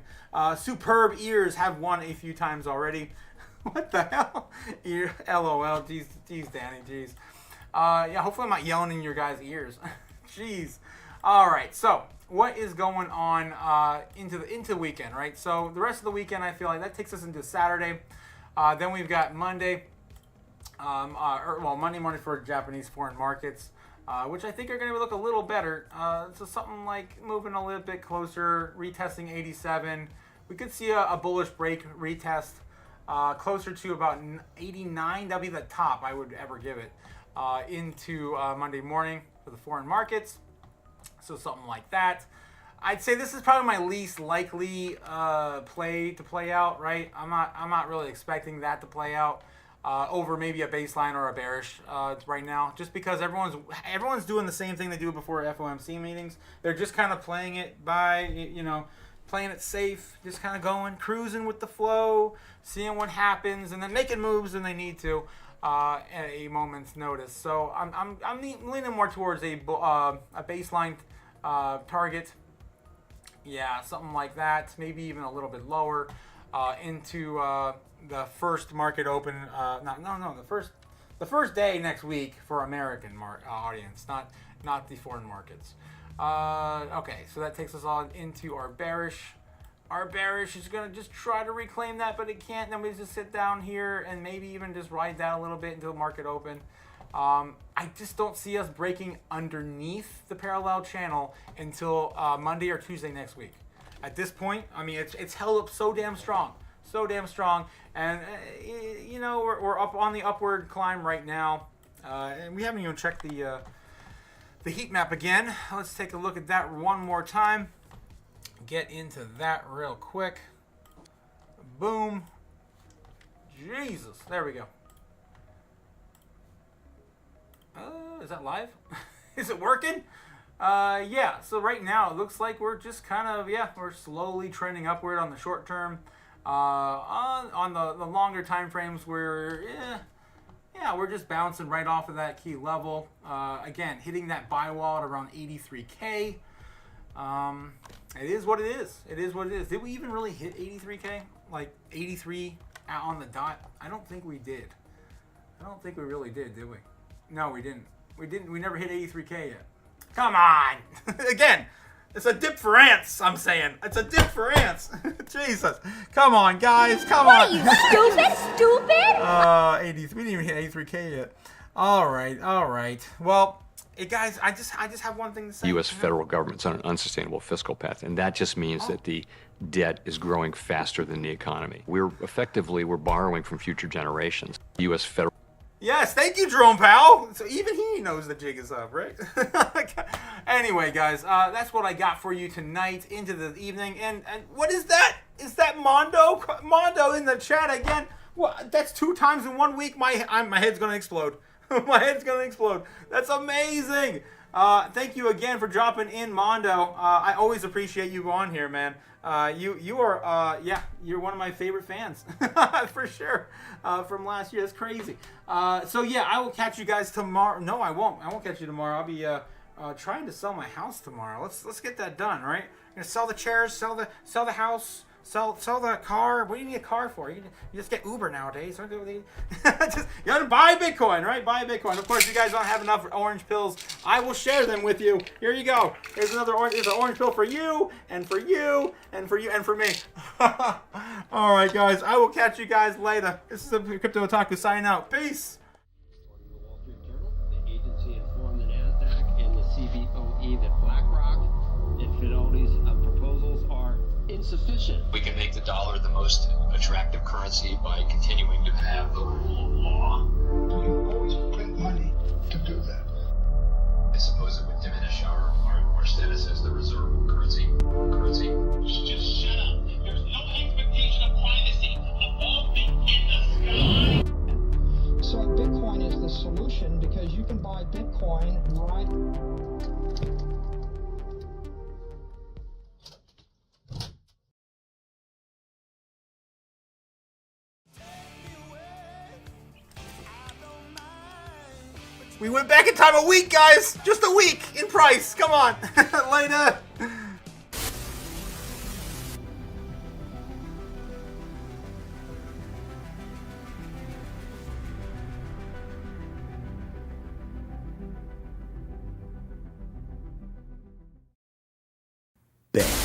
Superb ears have won a few times already. What the hell? LOL. Jeez, Danny. Jeez. Yeah, hopefully I'm not yelling in your guys' ears. Jeez. All right. So what is going on into the weekend, right? So the rest of the weekend, I feel like that takes us into Saturday. Then we've got Monday. Monday morning for Japanese foreign markets, which I think are going to look a little better. So something like moving a little bit closer, retesting 87. We could see a bullish break retest. Closer to about 89, that'll be the top I would ever give it into Monday morning for the foreign markets. So something like that. I'd say this is probably my least likely play to play out. Right? I'm not really expecting that to play out over maybe a baseline or a bearish right now, just because everyone's doing the same thing they do before FOMC meetings. They're just kind of playing it by playing it safe, just kind of going, cruising with the flow, seeing what happens, and then making moves when they need to at a moment's notice. So I'm leaning more towards a baseline target. Yeah, something like that, maybe even a little bit lower into the first market open. The first day next week for American audience, not the foreign markets. Okay, so that takes us all into our bearish. Our bearish is going to just try to reclaim that, but it can't. Then we just sit down here and maybe even just ride that a little bit until market open. I just don't see us breaking underneath the parallel channel until Monday or Tuesday next week. At this point, I mean, it's held up so damn strong. And, we're up on the upward climb right now. And we haven't even checked the heat map again. Let's take a look at that one more time. Get into that real quick. Boom. Jesus. There we go. Is that live? Is it working? Yeah. So right now it looks like we're just kind of, we're slowly trending upward on the short term. On the longer time frames, we're just bouncing right off of that key level. Again, hitting that buy wall at around 83K. It is what it is. Did we even really hit 83K? Like 83 on the dot? I don't think we did. I don't think we really did we? No, we didn't. We never hit 83K yet. Come on! Again, it's a dip for ants, I'm saying. It's a dip for ants. Jesus. Come on, guys. Come on. What are you, stupid? 83. We didn't even hit 83K yet. All right. Well, hey guys, I just have one thing to say. The U.S. federal government's on an unsustainable fiscal path, and that just means that the debt is growing faster than the economy. We're borrowing from future generations. The U.S. federal. Yes, thank you, Jerome Powell. So even he knows the jig is up, right? Anyway, guys, that's what I got for you tonight into the evening. And what is that? Is that Mondo? Mondo in the chat again? Well, that's 2 times in 1 week. My head's gonna explode. My head's gonna explode. That's amazing. Thank you again for dropping in, Mondo. I always appreciate you on here, man. You are you're one of my favorite fans for sure from last year. That's crazy. So yeah, I will catch you guys tomorrow. No, I won't catch you tomorrow. I'll be trying to sell my house tomorrow. Let's get that done, right? I'm gonna sell the chairs, sell the house, sell the car. What do you need a car for? You just get Uber nowadays. You gotta buy Bitcoin, right? Buy Bitcoin. Of course, you guys don't have enough orange pills. I will share them with you. Here you go. Here's another orange. Here's an orange pill for you, and for you, and for you, and for me. All right, guys. I will catch you guys later. This is the Crypto Otaku signing out. Peace. CBOE that BlackRock and Fidelity's proposals are insufficient. We can make the dollar the most attractive currency by continuing to have the rule of law. You always print money to do that. I suppose it would diminish our status as the reserve currency. Just shut up. There's no expectation of privacy above me in the sky. So Bitcoin is the solution because you can buy Bitcoin right. We went back in time a week, guys! Just a week in price! Come on! Later! Bet.